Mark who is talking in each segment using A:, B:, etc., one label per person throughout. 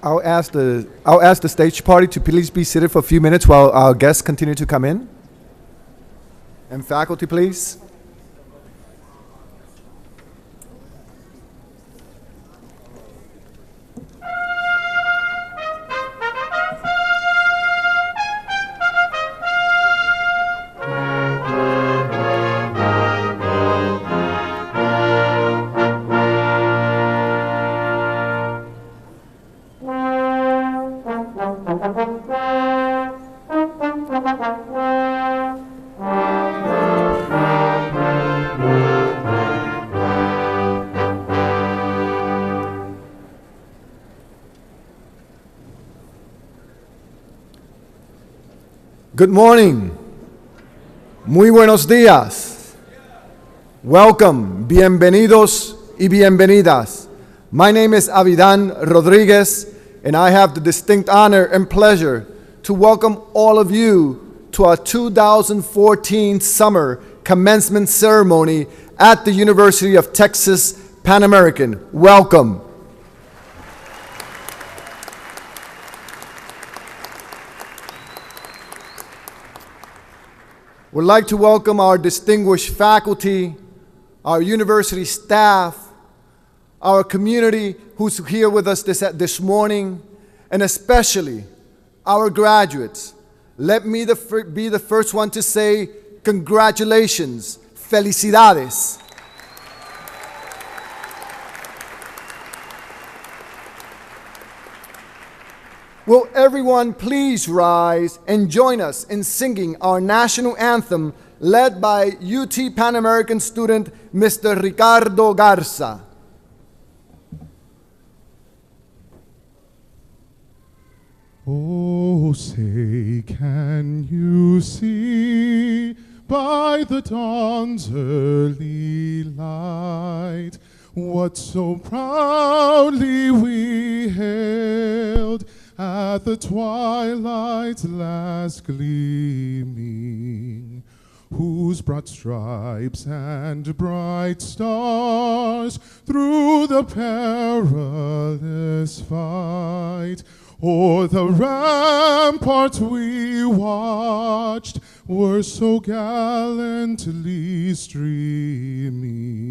A: I'll ask the stage party to please be seated for a few minutes while our guests continue to come in. And faculty, please. Good morning. Muy buenos días. Welcome. Bienvenidos y bienvenidas. My name is Avidan Rodriguez, and I have the distinct honor and pleasure to welcome all of you to our 2014 summer commencement ceremony at the University of Texas Pan American. Welcome. We'd like to welcome our distinguished faculty, our university staff, our community who's here with us this morning, and especially our graduates. Let me be the first one to say congratulations, felicidades. Will everyone please rise and join us in singing our national anthem led by UT Pan American student Mr. Ricardo Garza.
B: Oh, say, can you see by the dawn's early light what so proudly we hailed at the twilight's last gleaming, whose broad stripes and bright stars through the perilous fight o'er the ramparts we watched were so gallantly streaming.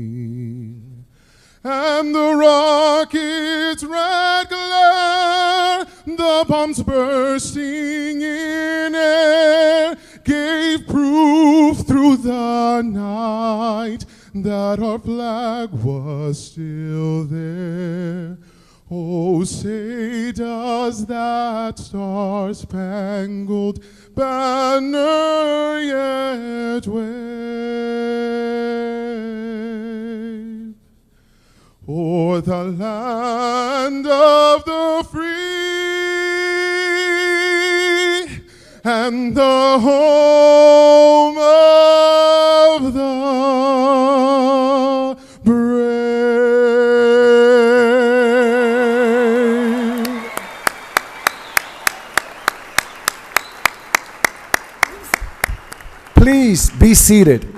B: And the rocket's red glare, the bombs bursting in air, gave proof through the night that our flag was still there. Oh, say, does that star-spangled banner yet wave o'er the land of the free and the home of the brave?
A: Please be seated.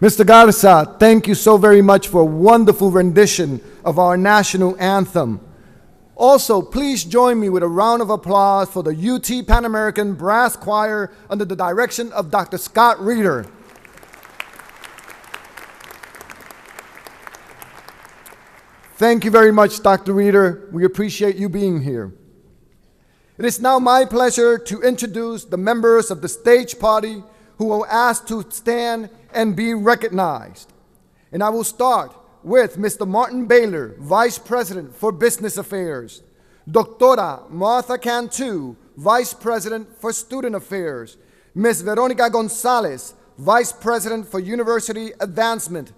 A: Mr. Garza, thank you so very much for a wonderful rendition of our national anthem. Also, please join me with a round of applause for the UT Pan American Brass Choir under the direction of Dr. Scott Reeder. Thank you very much, Dr. Reeder. We appreciate you being here. It is now my pleasure to introduce the members of the stage party who will ask to stand and be recognized. And I will start with Mr. Martin Baylor, Vice President for Business Affairs, Doctora Martha Cantu, Vice President for Student Affairs, Ms. Veronica Gonzalez, Vice President for University Advancement,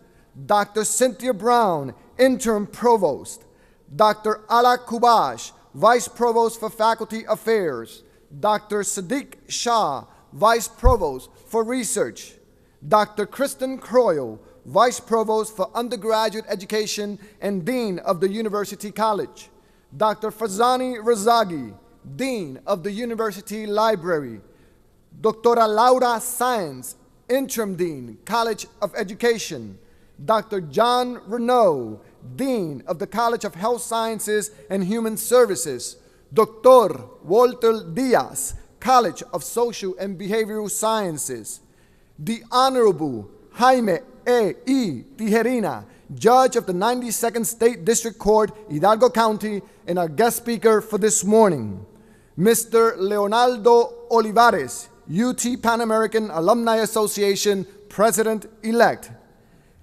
A: Dr. Cynthia Brown, Interim Provost, Dr. Ala Kubash, Vice Provost for Faculty Affairs, Dr. Sadiq Shah, Vice Provost for Research, Dr. Kristen Croyle, Vice Provost for Undergraduate Education and Dean of the University College, Dr. Fazani Razagi, Dean of the University Library, Dr. Laura Sáenz, Interim Dean, College of Education, Dr. John Renaud, Dean of the College of Health Sciences and Human Services, Dr. Walter Diaz, College of Social and Behavioral Sciences. The Honorable Jaime E. Tijerina, Judge of the 92nd State District Court, Hidalgo County, and our guest speaker for this morning. Mr. Leonardo Olivares, UT Pan American Alumni Association President-elect.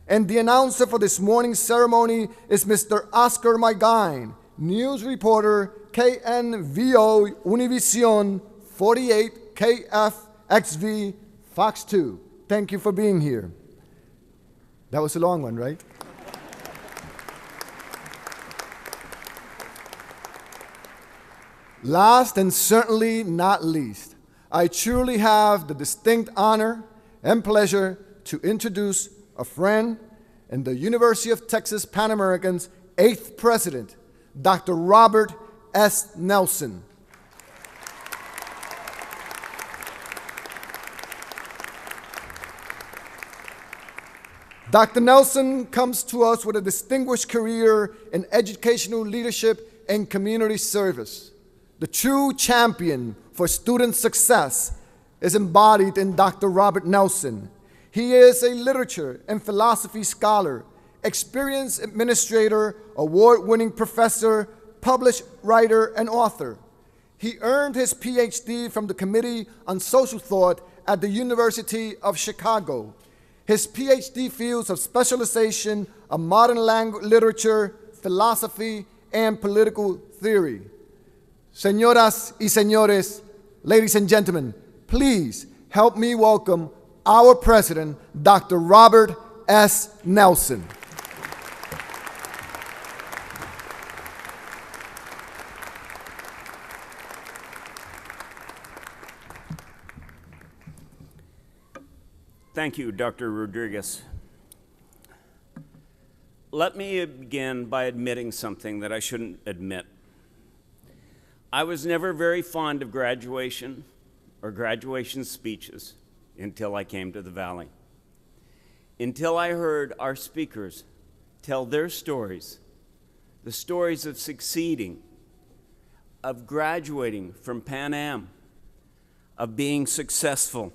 A: And the announcer for this morning's ceremony is Mr. Oscar Magain, news reporter, KNVO Univision 48 KFXV Fox 2. Thank you for being here. That was a long one, right? Last and certainly not least, I truly have the distinct honor and pleasure to introduce a friend and the University of Texas Pan American's 8th president, Dr. Robert S. Nelson. Dr. Nelson comes to us with a distinguished career in educational leadership and community service. The true champion for student success is embodied in Dr. Robert Nelson. He is a literature and philosophy scholar, experienced administrator, award-winning professor, published writer, and author. He earned his PhD from the Committee on Social Thought at the University of Chicago. His PhD fields of specialization are modern language, literature, philosophy, and political theory. Señoras y señores, ladies and gentlemen, please help me welcome our president, Dr. Robert S. Nelson.
C: Thank you, Dr. Rodriguez. Let me begin by admitting something that I shouldn't admit. I was never very fond of graduation or graduation speeches until I came to the Valley. Until I heard our speakers tell their stories, the stories of succeeding, of graduating from Pan Am, of being successful,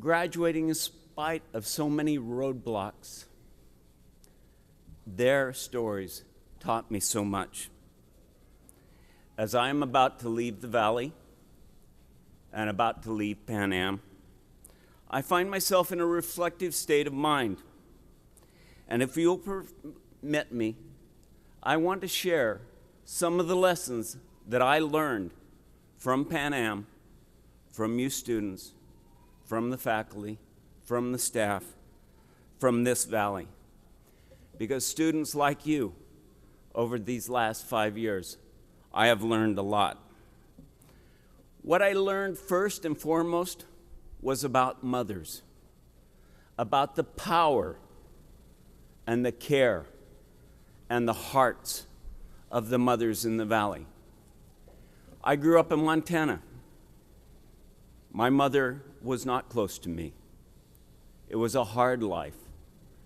C: graduating in spite of so many roadblocks. Their stories taught me so much. As I am about to leave the Valley and about to leave Pan Am, I find myself in a reflective state of mind. And if you'll permit me, I want to share some of the lessons that I learned from Pan Am, from you students, from the faculty, from the staff, from this Valley. Because students like you, over these last 5 years, I have learned a lot. What I learned first and foremost was about mothers, about the power and the care and the hearts of the mothers in the Valley. I grew up in Montana. My mother was not close to me. It was a hard life.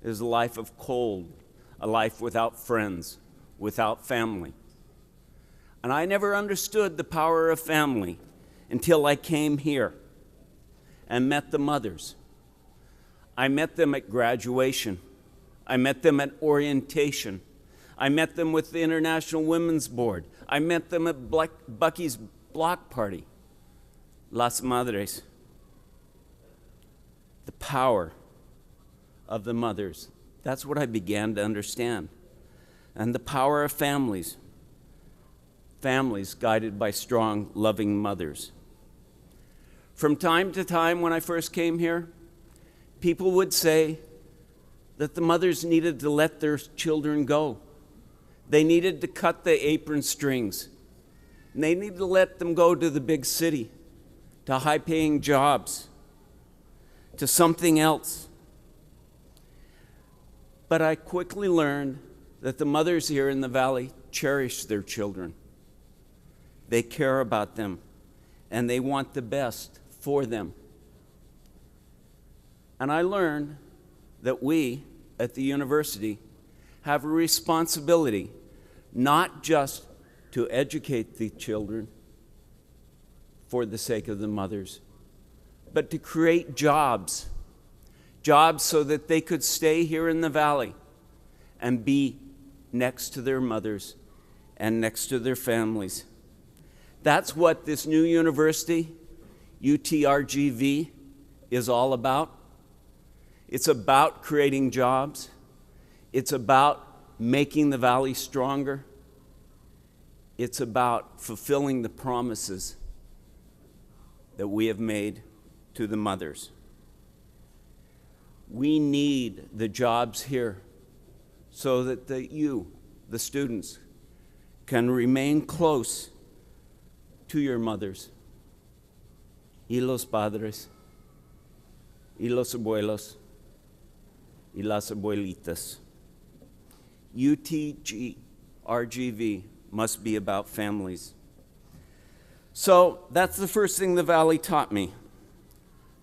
C: It was a life of cold, a life without friends, without family. And I never understood the power of family until I came here and met the mothers. I met them at graduation. I met them at orientation. I met them with the International Women's Board. I met them at Bucky's block party. Las Madres. The power of the mothers. That's what I began to understand. And the power of families. Families guided by strong, loving mothers. From time to time when I first came here, people would say that the mothers needed to let their children go. They needed to cut the apron strings. And they needed to let them go to the big city, to high-paying jobs, to something else. But I quickly learned that the mothers here in the Valley cherish their children. They care about them, and they want the best for them. And I learned that we at the university have a responsibility not just to educate the children for the sake of the mothers, but to create jobs so that they could stay here in the valley and be next to their mothers and next to their families. That's what this new university, UTRGV, is all about. It's about creating jobs. It's about making the valley stronger. It's about fulfilling the promises that we have made to the mothers. We need the jobs here so that the students, can remain close to your mothers, y los padres, y los abuelos, y las abuelitas. UTRGV must be about families. So that's the first thing the Valley taught me.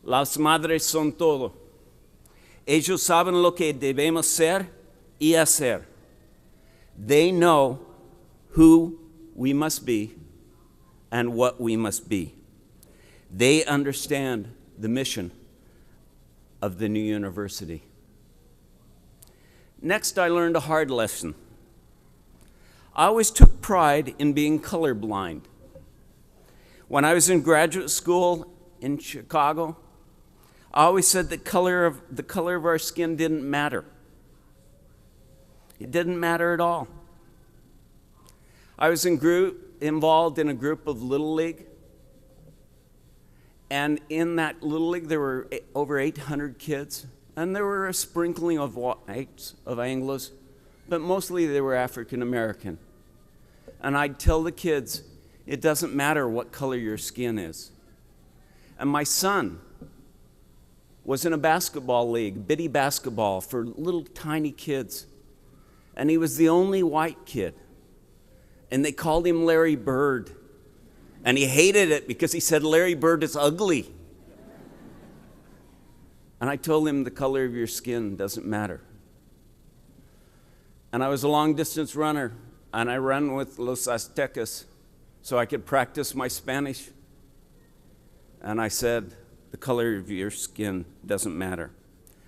C: Las madres son todo. Ellos saben lo que debemos ser y hacer. They know who we must be and what we must be. They understand the mission of the new university. Next, I learned a hard lesson. I always took pride in being colorblind. When I was in graduate school in Chicago, I always said the color of our skin didn't matter. It didn't matter at all. I was involved in a group of Little League, and in that Little League there were over 800 kids, and there were a sprinkling of whites, of Anglos, but mostly they were African American. And I'd tell the kids, it doesn't matter what color your skin is. And my son was in a basketball league, bitty basketball for little tiny kids. And he was the only white kid. And they called him Larry Bird. And he hated it because he said Larry Bird is ugly. And I told him the color of your skin doesn't matter. And I was a long distance runner, and I ran with Los Aztecas so I could practice my Spanish. And I said, the color of your skin doesn't matter.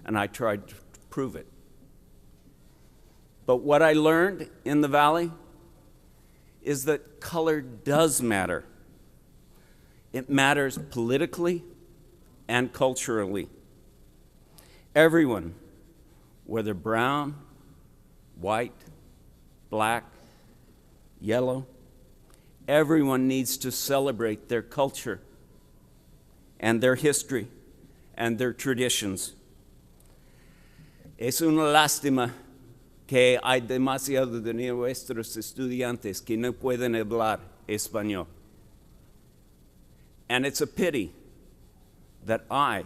C: And I tried to prove it. But what I learned in the Valley is that color does matter. It matters politically and culturally. Everyone, whether brown, white, black, yellow, everyone needs to celebrate their culture and their history and their traditions. Es una lástima que hay demasiados de nuestros estudiantes que no pueden hablar español. And it's a pity that I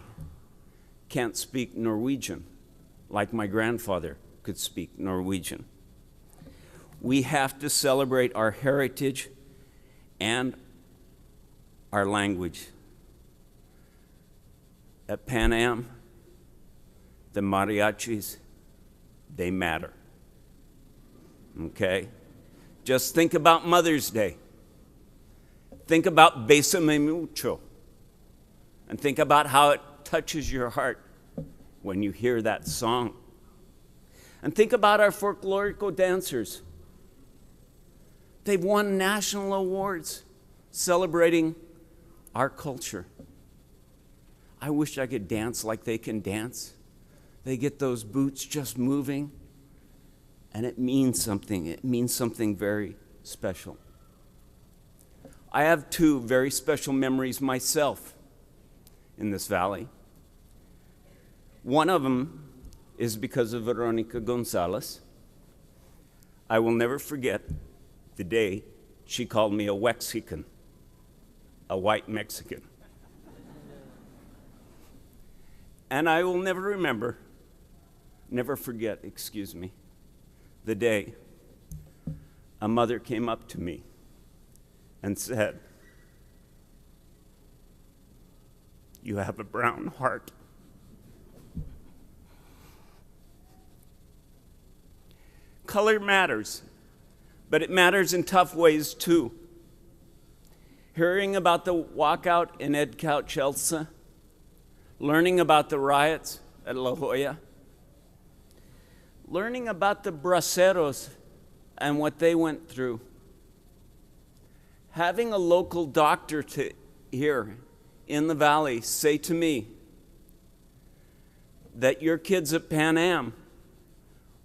C: can't speak Norwegian like my grandfather could speak Norwegian. We have to celebrate our heritage and our language. At Pan Am, the mariachis, they matter. Okay? Just think about Mother's Day. Think about Bésame Mucho. And think about how it touches your heart when you hear that song. And think about our folklorico dancers. They've won national awards celebrating our culture. I wish I could dance like they can dance. They get those boots just moving, and it means something. It means something very special. I have two very special memories myself in this valley. One of them is because of Veronica Gonzalez. I will never forget the day she called me a Wexican, a white Mexican. And I will never forget, the day a mother came up to me and said, "You have a brown heart." Color matters, but it matters in tough ways too. Hearing about the walkout in EdCouch Chelsea, learning about the riots at La Jolla, learning about the braceros and what they went through, having a local doctor here in the valley say to me that your kids at Pan Am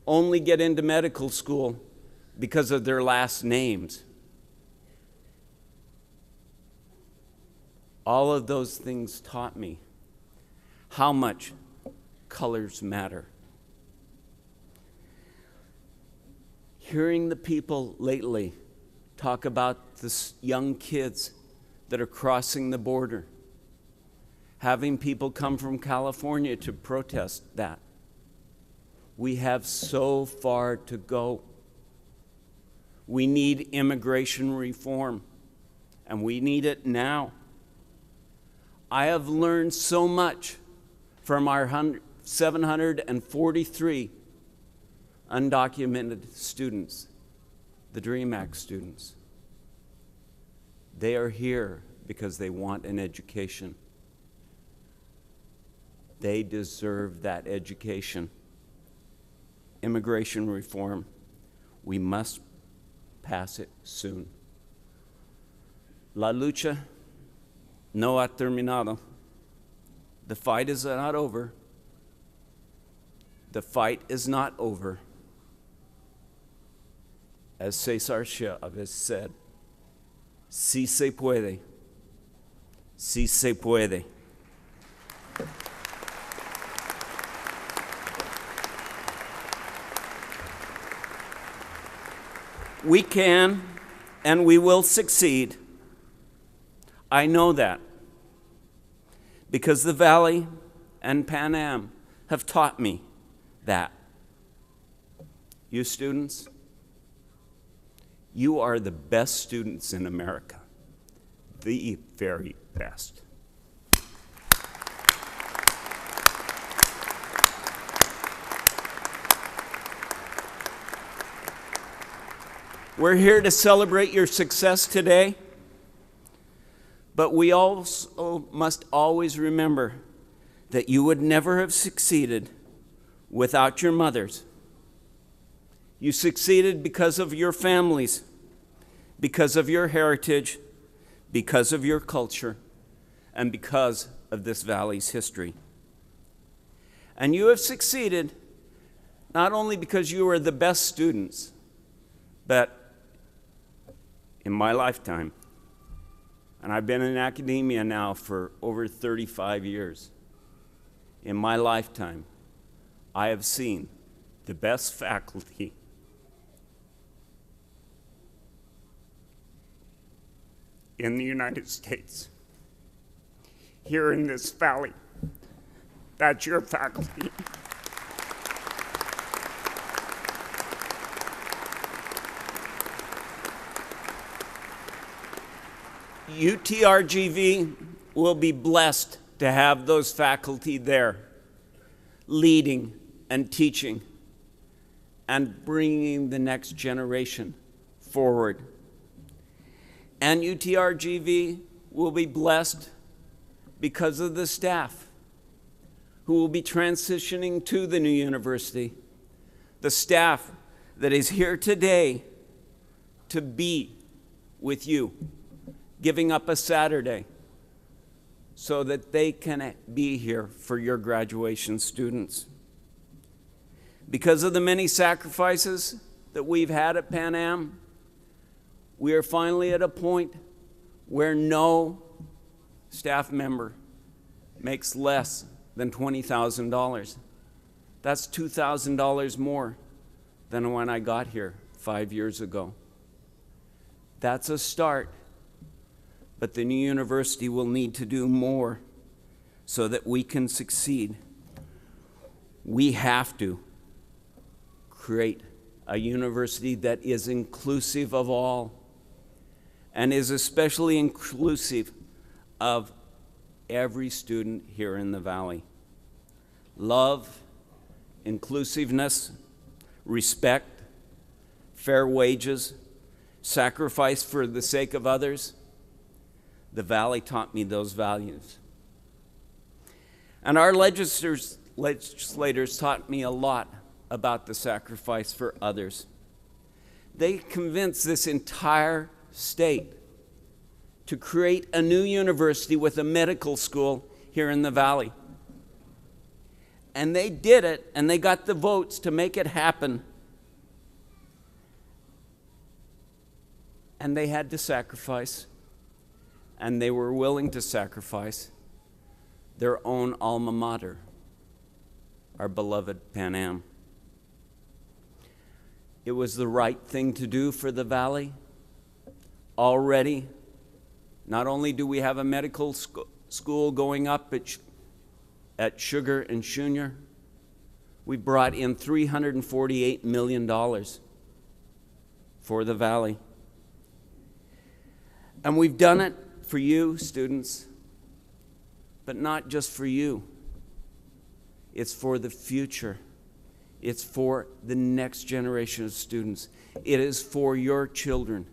C: only get into medical school because of their last names. All of those things taught me how much colors matter. Hearing the people lately talk about the young kids that are crossing the border, having people come from California to protest that. We have so far to go. We need immigration reform, and we need it now. I have learned so much from our 743 undocumented students, the DREAM Act students. They are here because they want an education. They deserve that education. Immigration reform, we must pass it soon. La lucha no ha terminado. The fight is not over. The fight is not over. As Cesar Chavez said, sí se puede. Sí se puede. We can and we will succeed. I know that because the Valley and Pan Am have taught me that. You students, you are the best students in America, the very best. We're here to celebrate your success today, but we also must always remember that you would never have succeeded without your mothers. You succeeded because of your families, because of your heritage, because of your culture, and because of this valley's history. And you have succeeded not only because you are the best students, but in my lifetime, and I've been in academia now for over 35 years, in my lifetime, I have seen the best faculty in the United States, here in this valley. That's your faculty. UTRGV will be blessed to have those faculty there, leading and teaching and bringing the next generation forward. And UTRGV will be blessed because of the staff who will be transitioning to the new university, the staff that is here today to be with you, giving up a Saturday so that they can be here for your graduation students. Because of the many sacrifices that we've had at Pan Am, we are finally at a point where no staff member makes less than $20,000. That's $2,000 more than when I got here 5 years ago. That's a start. But the new university will need to do more so that we can succeed. We have to create a university that is inclusive of all and is especially inclusive of every student here in the Valley. Love, inclusiveness, respect, fair wages, sacrifice for the sake of others, the Valley taught me those values. And our legislators taught me a lot about the sacrifice for others. They convinced this entire state to create a new university with a medical school here in the Valley. And they did it, and they got the votes to make it happen. And they had to sacrifice, and they were willing to sacrifice their own alma mater, our beloved Pan Am. It was the right thing to do for the Valley. Already, not only do we have a medical school going up at Sugar and Junior, we brought in $348 million for the Valley. And we've done it for you, students, but not just for you. It's for the future. It's for the next generation of students. It is for your children,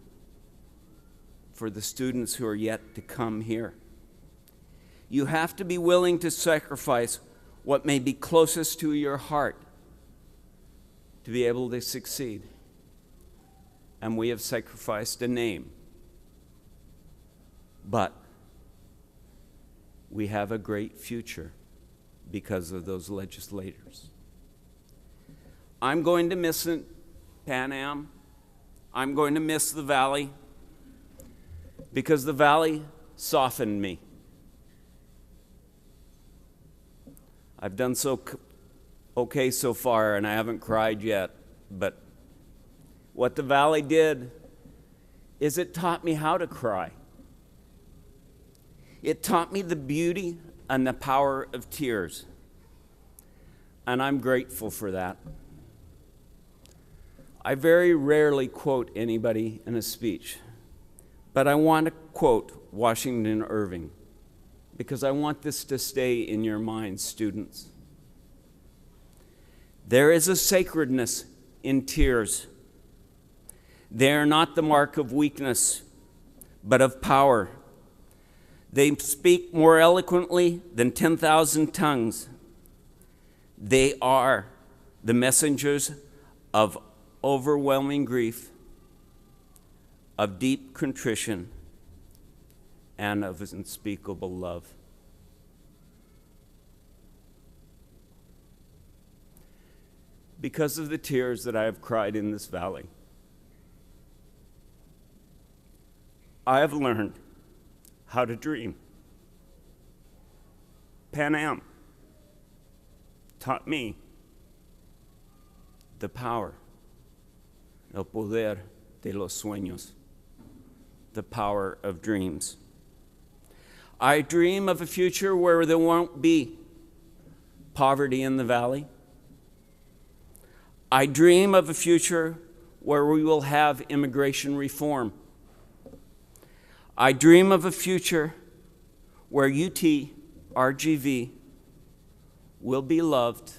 C: for the students who are yet to come here. You have to be willing to sacrifice what may be closest to your heart to be able to succeed. And we have sacrificed a name. But we have a great future because of those legislators. I'm going to miss it, Pan Am. I'm going to miss the Valley because the Valley softened me. I've done okay so far, and I haven't cried yet, but what the Valley did is it taught me how to cry. It taught me the beauty and the power of tears, and I'm grateful for that. I very rarely quote anybody in a speech, but I want to quote Washington Irving because I want this to stay in your minds, students. There is a sacredness in tears. They are not the mark of weakness, but of power. They speak more eloquently than 10,000 tongues. They are the messengers of overwhelming grief, of deep contrition, and of unspeakable love. Because of the tears that I have cried in this valley, I have learned how to dream. Pan Am taught me the power, el poder de los sueños, the power of dreams. I dream of a future where there won't be poverty in the valley. I dream of a future where we will have immigration reform. I dream of a future where UT, RGV, will be loved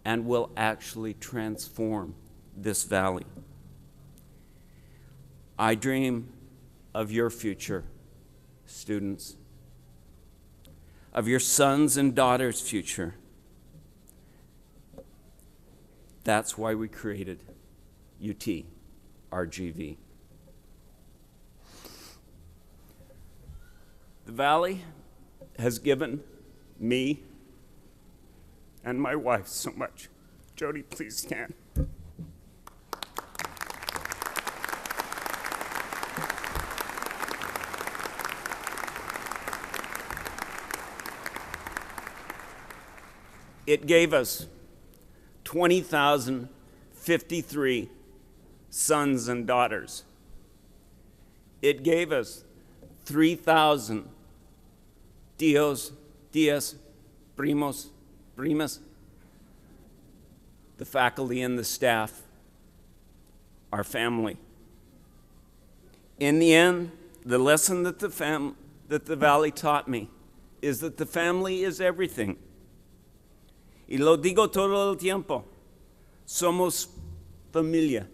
C: and will actually transform this valley. I dream of your future, students, of your sons and daughters' future. That's why we created UT, RGV. The Valley has given me and my wife so much. Jody, please stand. It gave us 20,053 sons and daughters. It gave us 3,000 tíos, tías, primos, primas, the faculty and the staff, our family. In the end, the lesson that the Valley taught me is that the family is everything. Y lo digo todo el tiempo. Somos familia.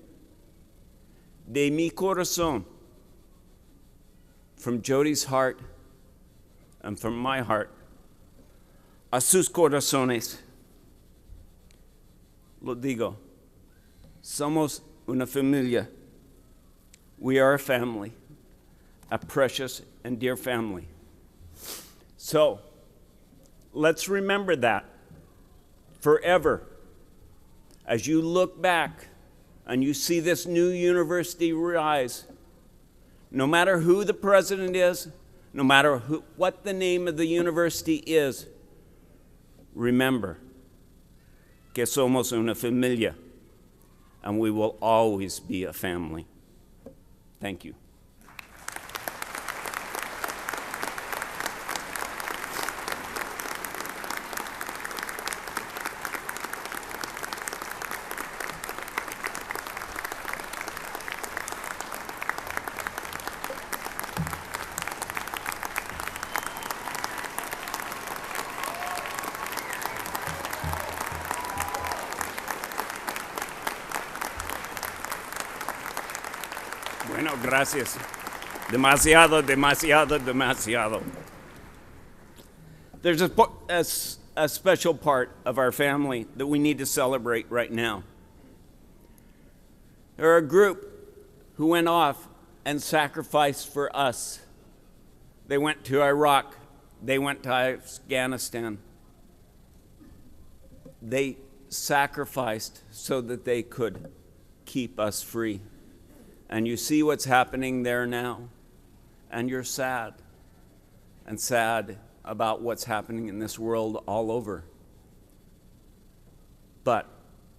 C: de mi corazón, from Jody's heart and from my heart, a sus corazones, lo digo, somos una familia. We are a family, a precious and dear family. So, let's remember that forever. As you look back and you see this new university rise, no matter who the president is, no matter what the name of the university is, remember que somos una familia, and we will always be a family. Thank you. Bueno, gracias. Demasiado, demasiado, demasiado. There's a special part of our family that we need to celebrate right now. They're a group who went off and sacrificed for us. They went to Iraq. They went to Afghanistan. They sacrificed so that they could keep us free. And you see what's happening there now, and you're sad, and sad about what's happening in this world all over. But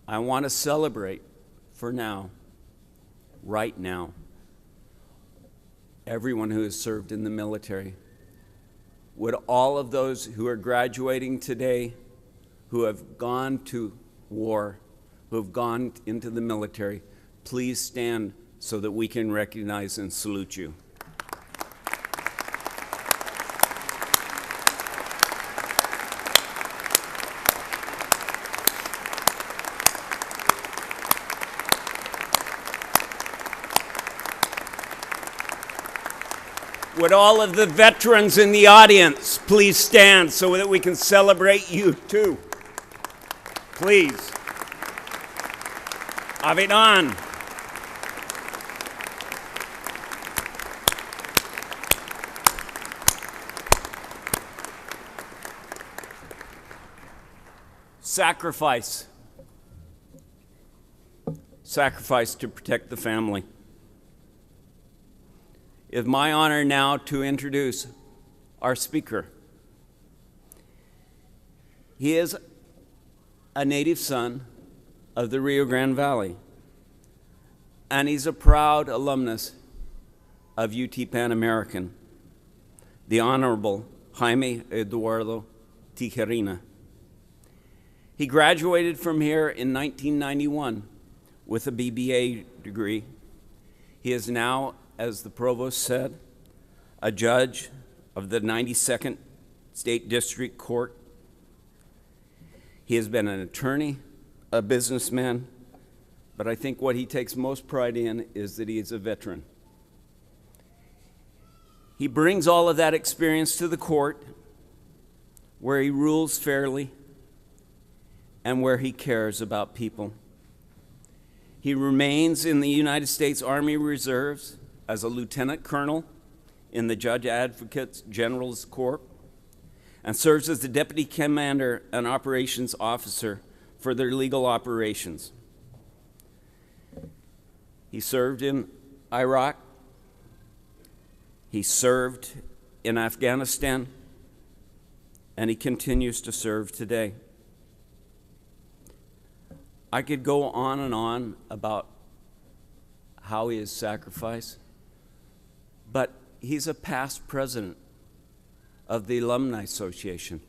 C: I want to celebrate for now, right now, everyone who has served in the military. Would all of those who are graduating today, who have gone to war, who have gone into the military, please stand so that we can recognize and salute you. Would all of the veterans in the audience please stand so that we can celebrate you too? Please. Avidan. Sacrifice. Sacrifice to protect the family. It is my honor now to introduce our speaker. He is a native son of the Rio Grande Valley, and he's a proud alumnus of UT Pan American, the Honorable Jaime Eduardo Tijerina. He graduated from here in 1991 with a BBA degree. He is now, as the provost said, a judge of the 92nd State District Court. He has been an attorney, a businessman, but I think what he takes most pride in is that he is a veteran. He brings all of that experience to the court, where he rules fairly and where he cares about people. He remains in the United States Army Reserves as a lieutenant colonel in the Judge Advocate General's Corps, and serves as the deputy commander and operations officer for their legal operations. He served in Iraq. He served in Afghanistan, and he continues to serve today. I could go on and on about how he has sacrificed, but he's a past president of the Alumni Association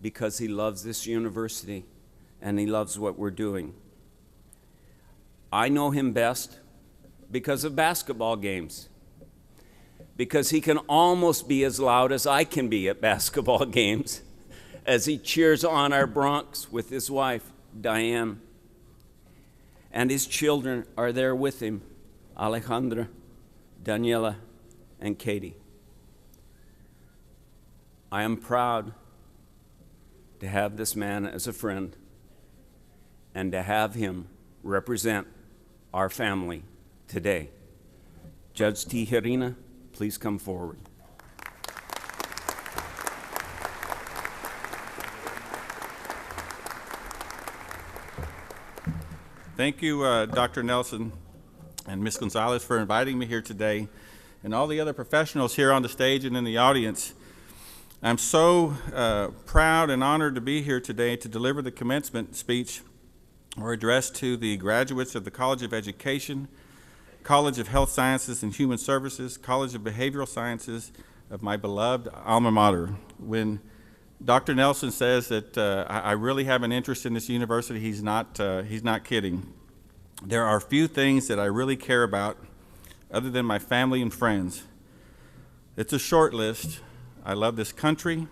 C: because he loves this university and he loves what we're doing. I know him best because of basketball games, because he can almost be as loud as I can be at basketball games as he cheers on our Bronx with his wife, Diane. and his children are there with him, Alejandra, Daniela, and Katie. I am proud to have this man as a friend and to have him represent our family today. Judge Tijerina, please come forward.
D: Thank you, Dr. Nelson and Ms. Gonzalez, for inviting me here today, and all the other professionals here on the stage and in the audience. I'm so proud and honored to be here today to deliver the commencement speech or address to the graduates of the College of Education, College of Health Sciences and Human Services, College of Behavioral Sciences of my beloved alma mater. When Dr. Nelson says that I really have an interest in this university, he's not kidding. There are few things that I really care about other than my family and friends. It's a short list. I love this country,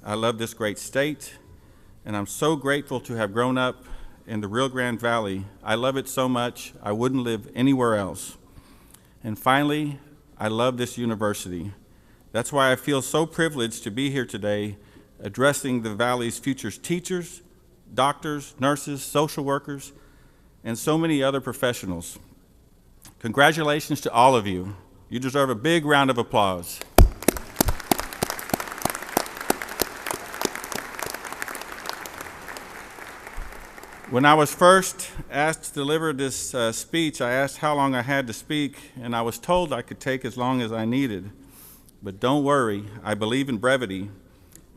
D: I love this great state, and I'm so grateful to have grown up in the Rio Grande Valley. I love it so much, I wouldn't live anywhere else. And finally, I love this university. That's why I feel so privileged to be here today addressing the Valley's future teachers, doctors, nurses, social workers, and so many other professionals. Congratulations to all of you. You deserve a big round of applause. When I was first asked to deliver this speech, I asked how long I had to speak, and I was told I could take as long as I needed. But don't worry, I believe in brevity.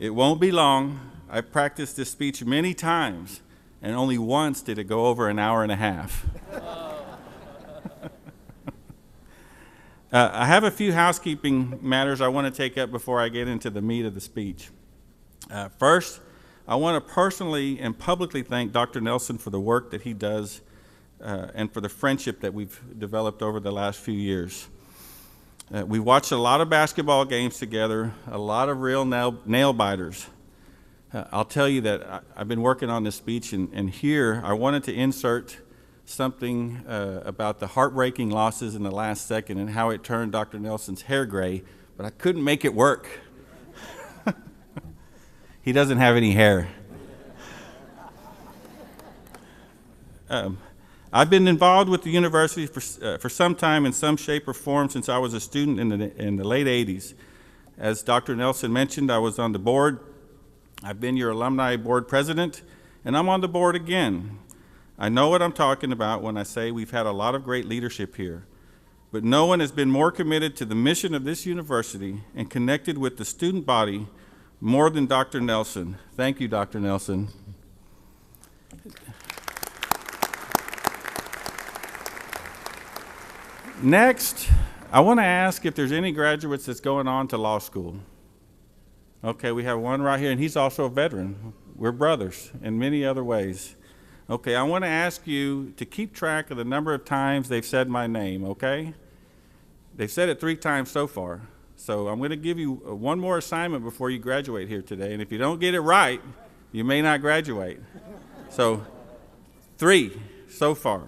D: It won't be long. I've practiced this speech many times, and only once did it go over an hour and a half. I have a few housekeeping matters I want to take up before I get into the meat of the speech. First, I want to personally and publicly thank Dr. Nelson for the work that he does and for the friendship that we've developed over the last few years. We watched a lot of basketball games together, a lot of real nail biters. I'll tell you that I've been working on this speech, and here I wanted to insert something about the heartbreaking losses in the last second and how it turned Dr. Nelson's hair gray, but I couldn't make it work. He doesn't have any hair. I've been involved with the university for some time in some shape or form since I was a student in the late 80s. As Dr. Nelson mentioned, I was on the board. I've been your alumni board president, and I'm on the board again. I know what I'm talking about when I say we've had a lot of great leadership here, but no one has been more committed to the mission of this university and connected with the student body more than Dr. Nelson. Thank you, Dr. Nelson. Next, I want to ask if there's any graduates that's going on to law school. Okay, we have one right here, and he's also a veteran. We're brothers in many other ways. Okay, I want to ask you to keep track of the number of times they've said my name, okay? They've said it 3 times so far. So I'm going to give you one more assignment before you graduate here today, and if you don't get it right, you may not graduate. So 3 so far.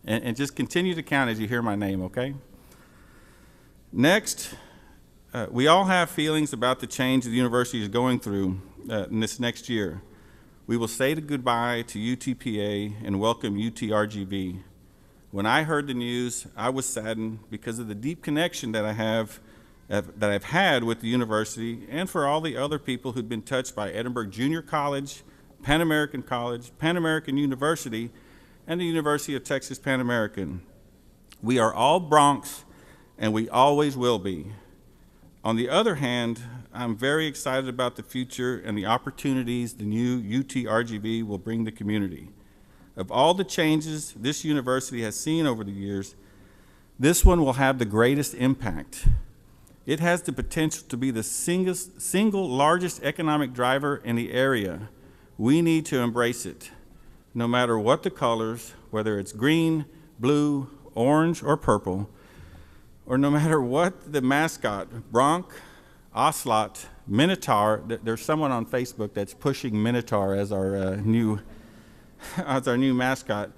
D: And just continue to count as you hear my name, okay? Next, we all have feelings about the change the university is going through in this next year. We will say goodbye to UTPA and welcome UTRGV. When I heard the news, I was saddened because of the deep connection that I've had with the university and for all the other people who've been touched by Edinburgh Junior College, Pan American University, and the University of Texas Pan American. We are all Bronx, and we always will be. On the other hand, I'm very excited about the future and the opportunities the new UTRGV will bring the community. Of all the changes this university has seen over the years, this one will have the greatest impact. It has the potential to be the single largest economic driver in the area. We need to embrace it, no matter what the colors, whether it's green, blue, orange, or purple, or no matter what the mascot, Bronc, Ocelot, Minotaur. There's someone on Facebook that's pushing Minotaur as our new mascot,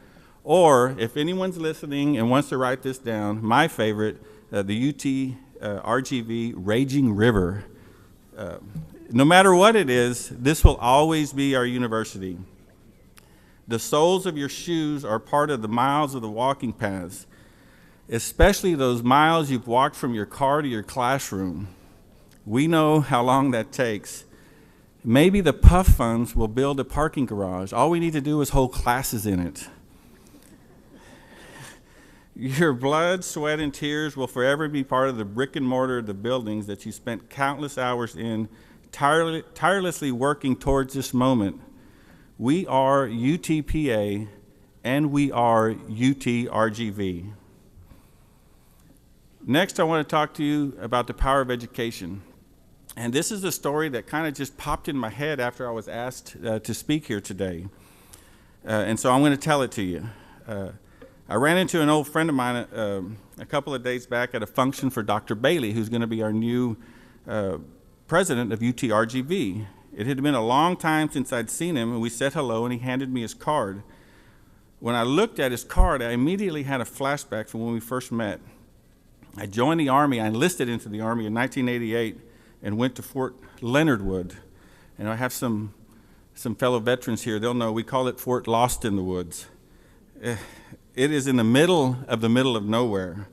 D: Or if anyone's listening and wants to write this down, my favorite, the UT RGV Raging River. No matter what it is, this will always be our university. The soles of your shoes are part of the miles of the walking paths, especially those miles you've walked from your car to your classroom. We know how long that takes. Maybe the PUF funds will build a parking garage. All we need to do is hold classes in it. Your blood, sweat, and tears will forever be part of the brick and mortar of the buildings that you spent countless hours in, tirelessly working towards this moment. We are UTPA, and we are UTRGV. Next, I want to talk to you about the power of education. And this is a story that kind of just popped in my head after I was asked to speak here today. And so I'm going to tell it to you. I ran into an old friend of mine a couple of days back at a function for Dr. Bailey, who's going to be our new president of UTRGV. It had been a long time since I'd seen him, and we said hello, and he handed me his card. When I looked at his card, I immediately had a flashback from when we first met. I joined the Army. I enlisted into the Army in 1988 and went to Fort Leonard Wood. And I have some fellow veterans here. They'll know we call it Fort Lost in the Woods. It is in the middle of nowhere.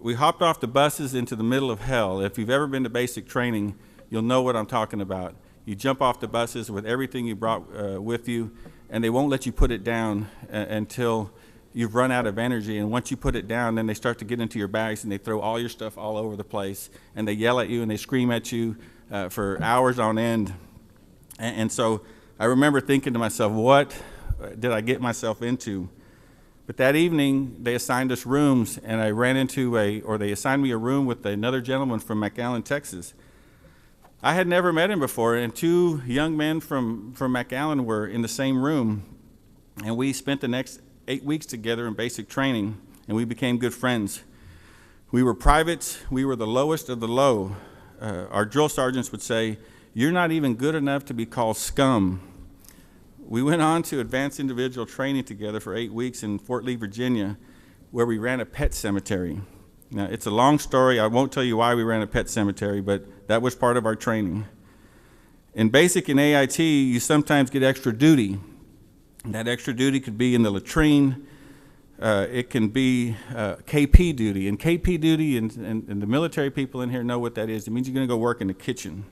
D: We hopped off the buses into the middle of hell. If you've ever been to basic training, you'll know what I'm talking about. You jump off the buses with everything you brought with you, and they won't let you put it down until you've run out of energy. And once you put it down, then they start to get into your bags, and they throw all your stuff all over the place, and they yell at you, and they scream at you for hours on end. And so I remember thinking to myself, what did I get myself into? But that evening, they assigned us rooms, and I ran into they assigned me a room with another gentleman from McAllen, Texas. I had never met him before, and two young men from McAllen were in the same room, and we spent the next 8 weeks together in basic training, and we became good friends. We were privates. We were the lowest of the low. Our drill sergeants would say, "You're not even good enough to be called scum." We went on to advanced individual training together for 8 weeks in Fort Lee, Virginia, where we ran a pet cemetery. Now, it's a long story. I won't tell you why we ran a pet cemetery, but that was part of our training. In basic and AIT, you sometimes get extra duty. That extra duty could be in the latrine. It can be KP duty. And KP duty, and the military people in here know what that is. It means you're going to go work in the kitchen.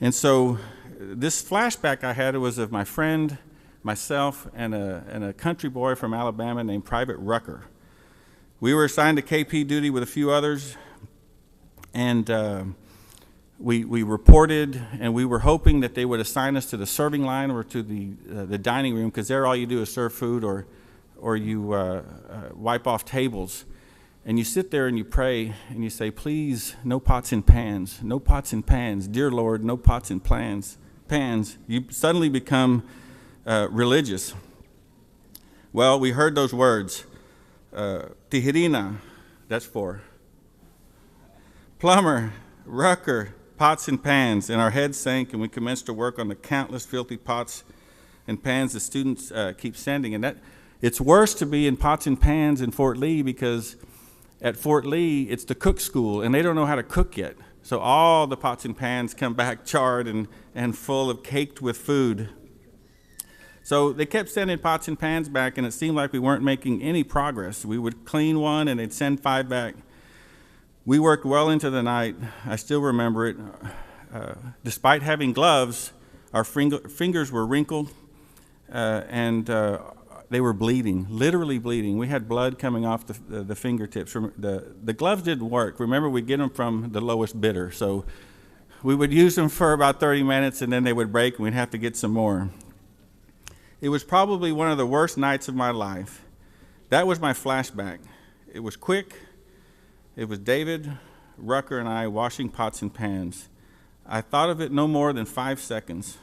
D: And so this flashback I had was of my friend, myself, and a country boy from Alabama named Private Rucker. We were assigned to KP duty with a few others, and we reported, and we were hoping that they would assign us to the serving line or to the dining room, because there all you do is serve food or you wipe off tables. And you sit there and you pray and you say, "Please, no pots and pans, no pots and pans. Dear Lord, no pots and pans." You suddenly become religious. Well, we heard those words. Tijerina, that's for plumber, rucker, pots and pans, and our heads sank, and we commenced to work on the countless filthy pots and pans the students keep sending. And it's worse to be in pots and pans in Fort Lee, because at Fort Lee, it's the cook school, and they don't know how to cook yet. So all the pots and pans come back charred and full of caked with food. So they kept sending pots and pans back, and it seemed like we weren't making any progress. We would clean one, and they'd send 5 back. We worked well into the night. I still remember it. Despite having gloves, our fingers were wrinkled, and they were bleeding, literally bleeding. We had blood coming off the fingertips. The gloves didn't work. Remember, we get them from the lowest bidder. So we would use them for about 30 minutes, and then they would break, and we'd have to get some more. It was probably one of the worst nights of my life. That was my flashback. It was quick. It was David, Rucker, and I washing pots and pans. I thought of it no more than 5 seconds,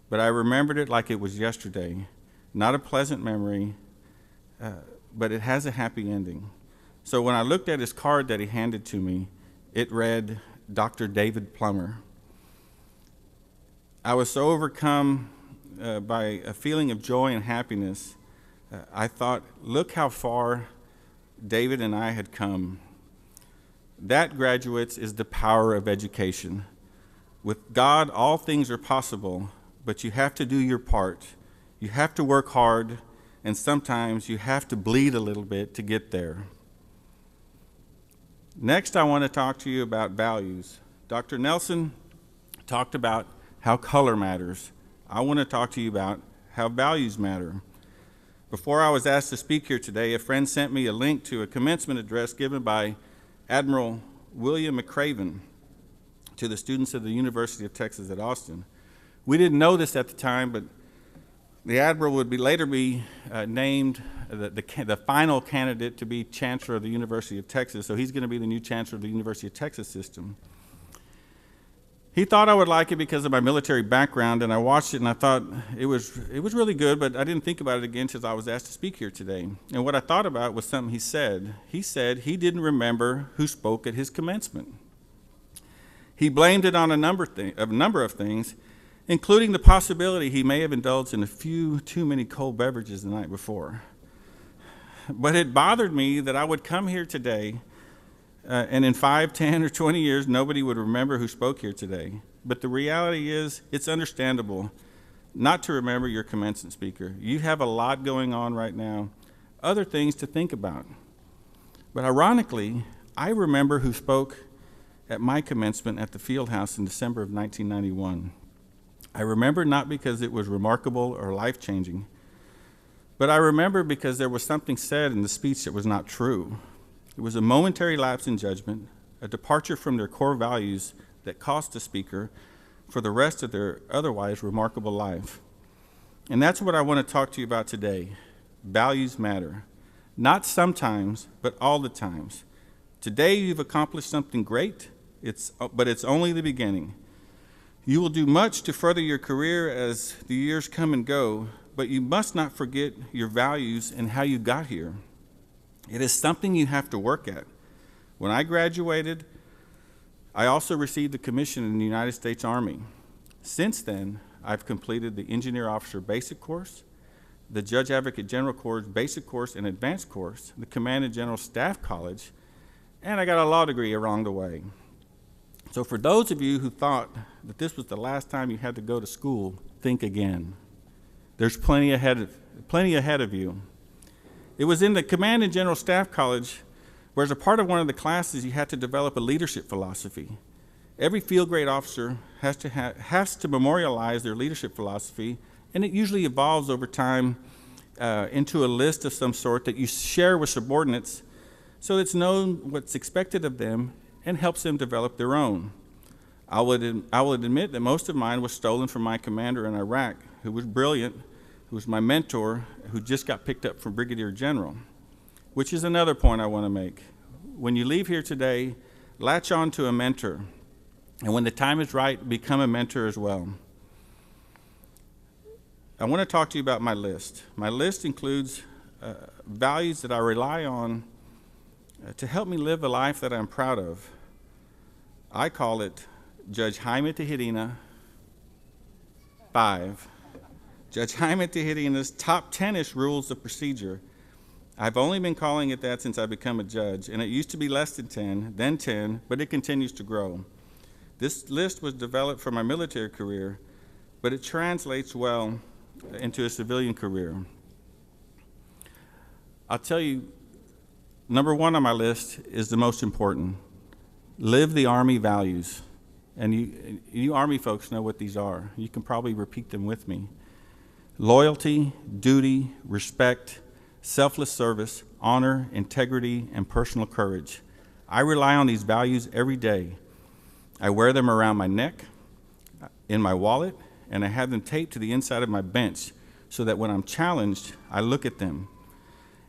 D: but I remembered it like it was yesterday. Not a pleasant memory, but it has a happy ending. So when I looked at his card that he handed to me, it read, Dr. David Plummer. I was so overcome by a feeling of joy and happiness. I thought, look how far David and I had come. That, graduates, is the power of education. With God, all things are possible, but you have to do your part. You have to work hard, and sometimes you have to bleed a little bit to get there. Next, I want to talk to you about values. Dr. Nelson talked about how color matters. I want to talk to you about how values matter. Before I was asked to speak here today, a friend sent me a link to a commencement address given by Admiral William McCraven to the students of the University of Texas at Austin. We didn't know this at the time, but the Admiral would later be named the final candidate to be Chancellor of the University of Texas, so he's going to be the new Chancellor of the University of Texas system. He thought I would like it because of my military background, and I watched it and I thought it was really good, but I didn't think about it again until I was asked to speak here today. And what I thought about was something he said. He said he didn't remember who spoke at his commencement. He blamed it on a number of things, including the possibility he may have indulged in a few too many cold beverages the night before. But it bothered me that I would come here today and in 5, 10, or 20 years, nobody would remember who spoke here today. But the reality is, it's understandable not to remember your commencement speaker. You have a lot going on right now, other things to think about. But ironically, I remember who spoke at my commencement at the field house in December of 1991. I remember not because it was remarkable or life-changing, but I remember because there was something said in the speech that was not true. It was a momentary lapse in judgment, a departure from their core values that cost the speaker for the rest of their otherwise remarkable life. And that's what I want to talk to you about today. Values matter. Not sometimes, but all the times. Today you've accomplished something great, but it's only the beginning. You will do much to further your career as the years come and go, but you must not forget your values and how you got here. It is something you have to work at. When I graduated, I also received a commission in the United States Army. Since then, I've completed the Engineer Officer Basic Course, the Judge Advocate General Course Basic Course and Advanced Course, the Command and General Staff College, and I got a law degree along the way. So for those of you who thought that this was the last time you had to go to school, think again. There's plenty ahead of you. It was in the Command and General Staff College where, as a part of one of the classes, you had to develop a leadership philosophy. Every field grade officer has to memorialize their leadership philosophy, and it usually evolves over time into a list of some sort that you share with subordinates so it's known what's expected of them and helps them develop their own. I will admit that most of mine was stolen from my commander in Iraq, who was brilliant, who was my mentor, who just got picked up from Brigadier General, which is another point I want to make. When you leave here today, latch on to a mentor, and when the time is right, become a mentor as well. I want to talk to you about my list. My list includes values that I rely on to help me live a life that I'm proud of. I call it Judge Jaime Tejerina 5. Judge Jaime Tejerina's top 10-ish rules of procedure. I've only been calling it that since I become a judge, and it used to be less than 10, then 10, but it continues to grow. This list was developed for my military career, but it translates well into a civilian career. I'll tell you, number one on my list is the most important. Live the Army values. And you Army folks know what these are. You can probably repeat them with me. Loyalty, duty, respect, selfless service, honor, integrity, and personal courage. I rely on these values every day. I wear them around my neck, in my wallet, and I have them taped to the inside of my bench so that when I'm challenged, I look at them.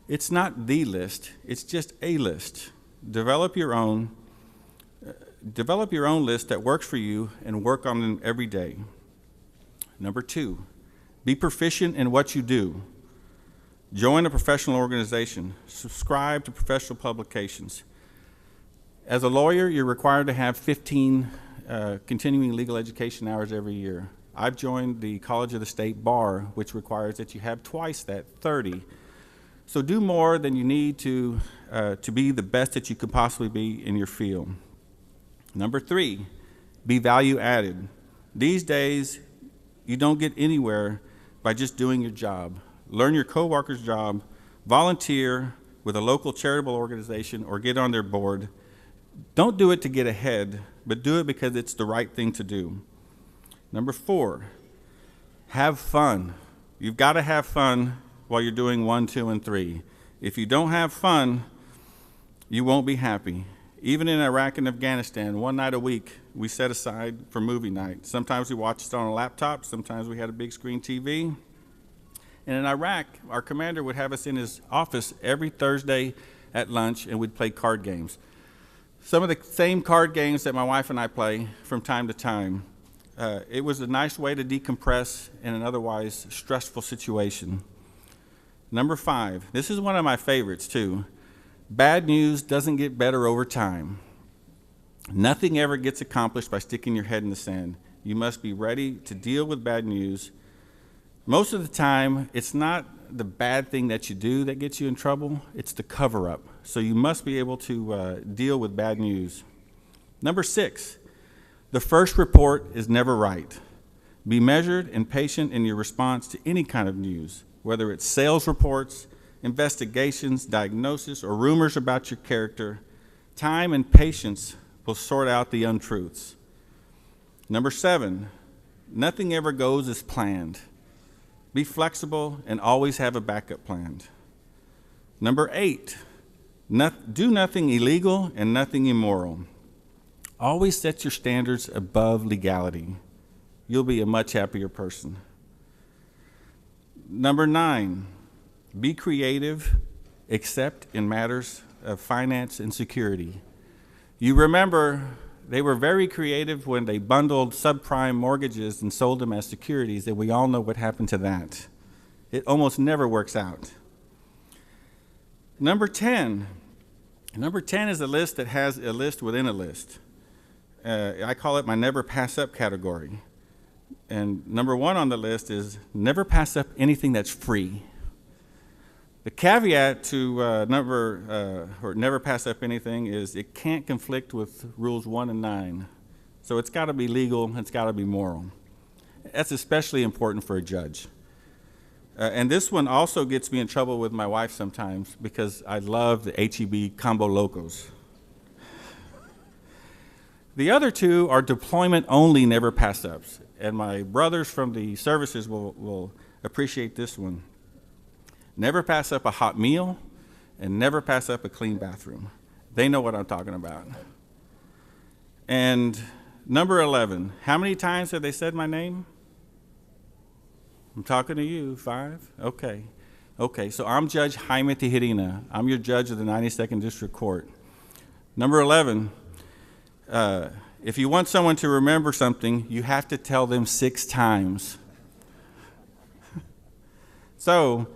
D: It's not the list, it's just a list. Develop your own list that works for you and work on them every day. Number 2, be proficient in what you do. Join a professional organization. Subscribe to professional publications. As a lawyer, you're required to have 15 continuing legal education hours every year. I've joined the College of the State Bar, which requires that you have twice that, 30. So do more than you need to be the best that you could possibly be in your field. Number 3, be value added. These days, you don't get anywhere by just doing your job. Learn your coworker's job, volunteer with a local charitable organization, or get on their board. Don't do it to get ahead, but do it because it's the right thing to do. Number 4, have fun. You've got to have fun while you're doing 1, 2, and 3. If you don't have fun, you won't be happy. Even in Iraq and Afghanistan, one night a week, we set aside for movie night. Sometimes we watched it on a laptop, sometimes we had a big screen TV. And in Iraq, our commander would have us in his office every Thursday at lunch, and we'd play card games. Some of the same card games that my wife and I play from time to time. It was a nice way to decompress in an otherwise stressful situation. Number 5, this is one of my favorites too. Bad news doesn't get better over time. Nothing ever gets accomplished by sticking your head in the sand. You must be ready to deal with bad news. Most of the time, it's not the bad thing that you do that gets you in trouble, it's the cover-up. So you must be able to deal with bad news. Number 6, the first report is never right. Be measured and patient in your response to any kind of news, whether it's sales reports, investigations, diagnosis, or rumors about your character. Time and patience will sort out the untruths. Number 7, nothing ever goes as planned. Be flexible and always have a backup plan. Number 8, do nothing illegal and nothing immoral. Always set your standards above legality. You'll be a much happier person. Number 9, be creative, except in matters of finance and security. You remember they were very creative when they bundled subprime mortgages and sold them as securities, and we all know what happened to that. It almost never works out. Number 10 is a list that has a list within a list. I call it my never pass up category. And number 1 on the list is never pass up anything that's free. The caveat to never pass up anything is it can't conflict with rules 1 and 9. So it's got to be legal, it's got to be moral. That's especially important for a judge. And this one also gets me in trouble with my wife sometimes because I love the HEB Combo Locos. The other 2 are deployment-only never pass-ups, and my brothers from the services will appreciate this one. Never pass up a hot meal, and never pass up a clean bathroom. They know what I'm talking about. And number 11, how many times have they said my name? I'm talking to you, 5? Okay, so I'm Judge Jaime Tijerina. I'm your judge of the 92nd District Court. Number 11, if you want someone to remember something, you have to tell them 6 times. So,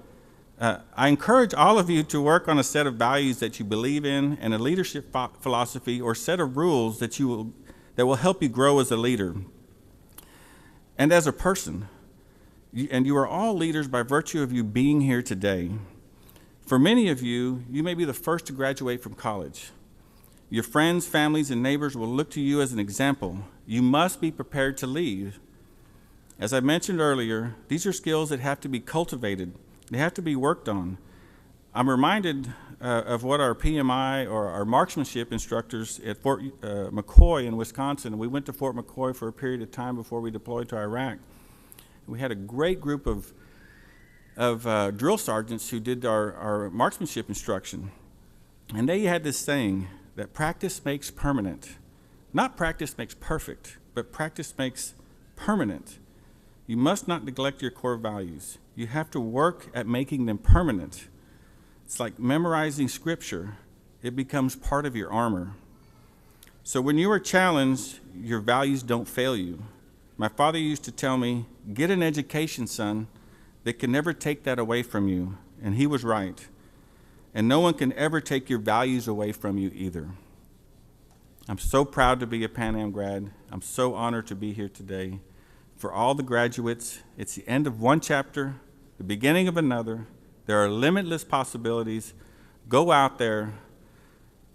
D: I encourage all of you to work on a set of values that you believe in and a leadership philosophy or set of rules that will help you grow as a leader and as a person. And you are all leaders by virtue of you being here today. For many of you, you may be the first to graduate from college. Your friends, families, and neighbors will look to you as an example. You must be prepared to lead. As I mentioned earlier, these are skills that have to be cultivated. They have to be worked on. I'm reminded of what our PMI or our marksmanship instructors at Fort McCoy in Wisconsin. We went to Fort McCoy for a period of time before we deployed to Iraq. We had a great group of drill sergeants who did our marksmanship instruction. And they had this saying that practice makes permanent. Not practice makes perfect, but practice makes permanent. You must not neglect your core values. You have to work at making them permanent. It's like memorizing scripture. It becomes part of your armor. So when you are challenged, your values don't fail you. My father used to tell me, get an education, son. They can never take that away from you. And he was right. And no one can ever take your values away from you either. I'm so proud to be a Pan Am grad. I'm so honored to be here today. For all the graduates, it's the end of one chapter, the beginning of another. There are limitless possibilities. Go out there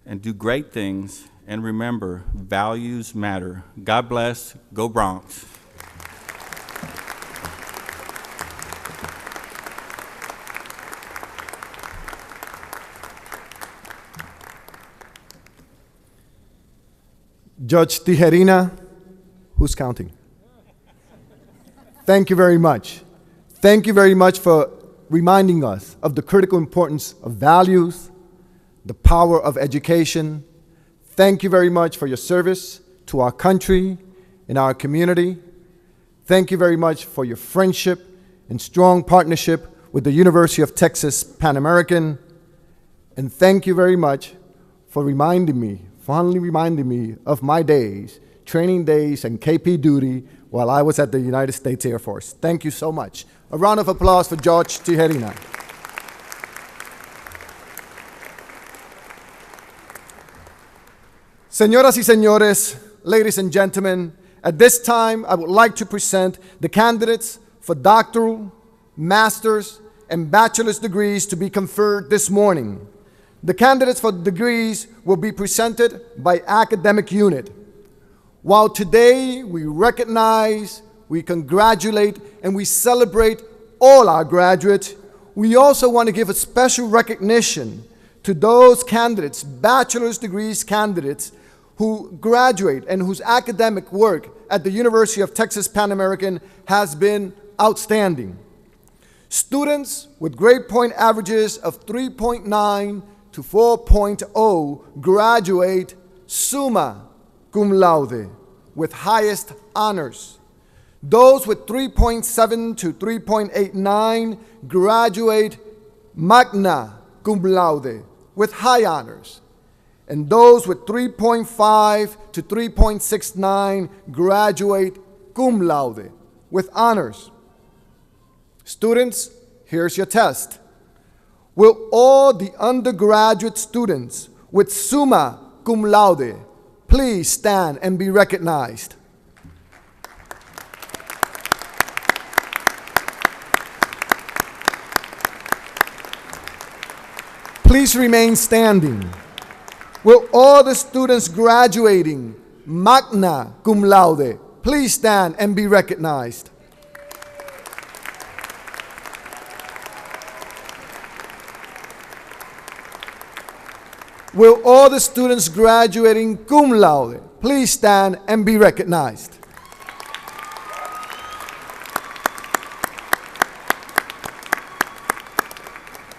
D: and do great things. And remember, values matter. God bless. Go Bronx.
A: Judge Tijerina, who's counting? Thank you very much. Thank you very much for reminding us of the critical importance of values, the power of education. Thank you very much for your service to our country and our community. Thank you very much for your friendship and strong partnership with the University of Texas Pan American. And thank you very much for fondly reminding me of my days, training days and KP duty while I was at the United States Air Force. Thank you so much. A round of applause for Judge Tijerina. Señoras y señores, ladies and gentlemen, at this time I would like to present the candidates for doctoral, master's, and bachelor's degrees to be conferred this morning. The candidates for degrees will be presented by academic unit. While today we recognize, we congratulate, and we celebrate all our graduates, we also want to give a special recognition to those candidates, bachelor's degrees candidates, who graduate and whose academic work at the University of Texas Pan American has been outstanding. Students with grade point averages of 3.9 to 4.0 graduate summa cum laude with highest honors. Those with 3.7 to 3.89 graduate magna cum laude with high honors. And those with 3.5 to 3.69 graduate cum laude with honors. Students, here's your test. Will all the undergraduate students with summa cum laude please stand and be recognized? Please remain standing. Will all the students graduating magna cum laude please stand and be recognized? Will all the students graduating cum laude please stand and be recognized?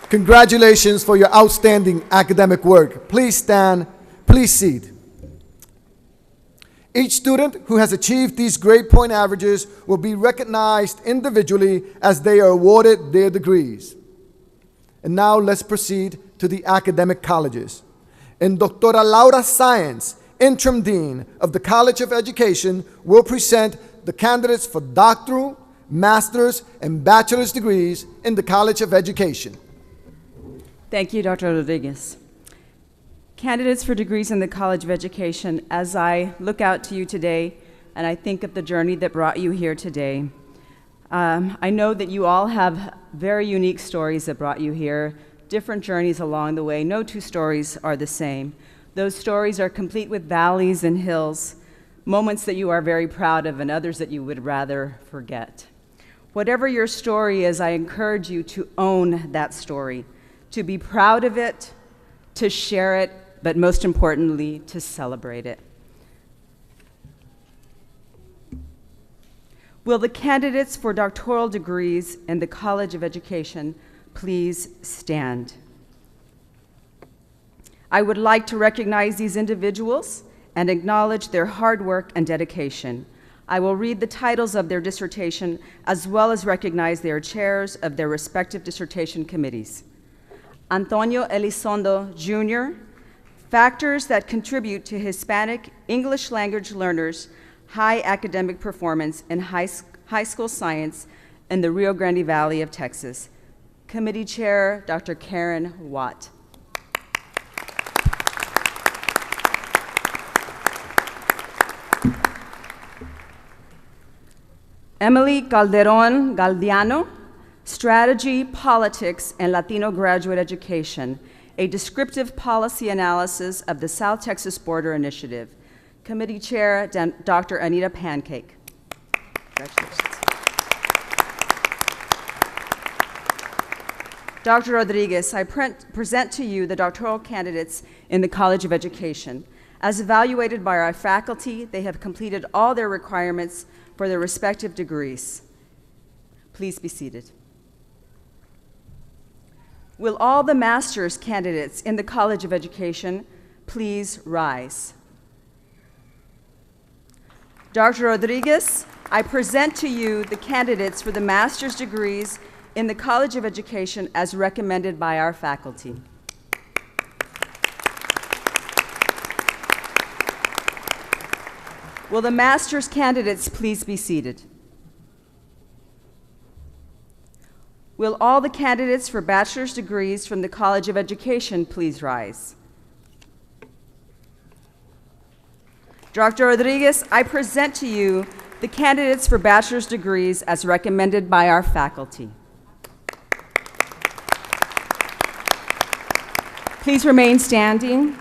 A: Congratulations for your outstanding academic work. Please stand, please seat. Each student who has achieved these grade point averages will be recognized individually as they are awarded their degrees. And now let's proceed to the academic colleges. And Dr. Laura Sáenz, Interim Dean of the College of Education, will present the candidates for doctoral, master's, and bachelor's degrees in the College of Education.
E: Thank you, Dr. Rodriguez. Candidates for degrees in the College of Education, as I look out to you today and I think of the journey that brought you here today, I know that you all have very unique stories that brought you here, different journeys along the way. No two stories are the same. Those stories are complete with valleys and hills, moments that you are very proud of and others that you would rather forget. Whatever your story is, I encourage you to own that story, to be proud of it, to share it, but most importantly, to celebrate it. Will the candidates for doctoral degrees in the College of Education please stand? I would like to recognize these individuals and acknowledge their hard work and dedication. I will read the titles of their dissertation as well as recognize their chairs of their respective dissertation committees. Antonio Elizondo, Jr., Factors that Contribute to Hispanic English Language Learners' High Academic Performance in High School Science in the Rio Grande Valley of Texas. Committee Chair, Dr. Karen Watt. Emily Calderon Galdiano, Strategy, Politics, and Latino Graduate Education, a descriptive policy analysis of the South Texas Border Initiative. Committee Chair, Dr. Anita Pancake. Congratulations. Dr. Rodriguez, I present to you the doctoral candidates in the College of Education. As evaluated by our faculty, they have completed all their requirements for their respective degrees. Please be seated. Will all the master's candidates in the College of Education please rise? Dr. Rodriguez, I present to you the candidates for the master's degrees in the College of Education as recommended by our faculty. Will the master's candidates please be seated? Will all the candidates for bachelor's degrees from the College of Education please rise? Dr. Rodriguez, I present to you the candidates for bachelor's degrees as recommended by our faculty. Please remain standing.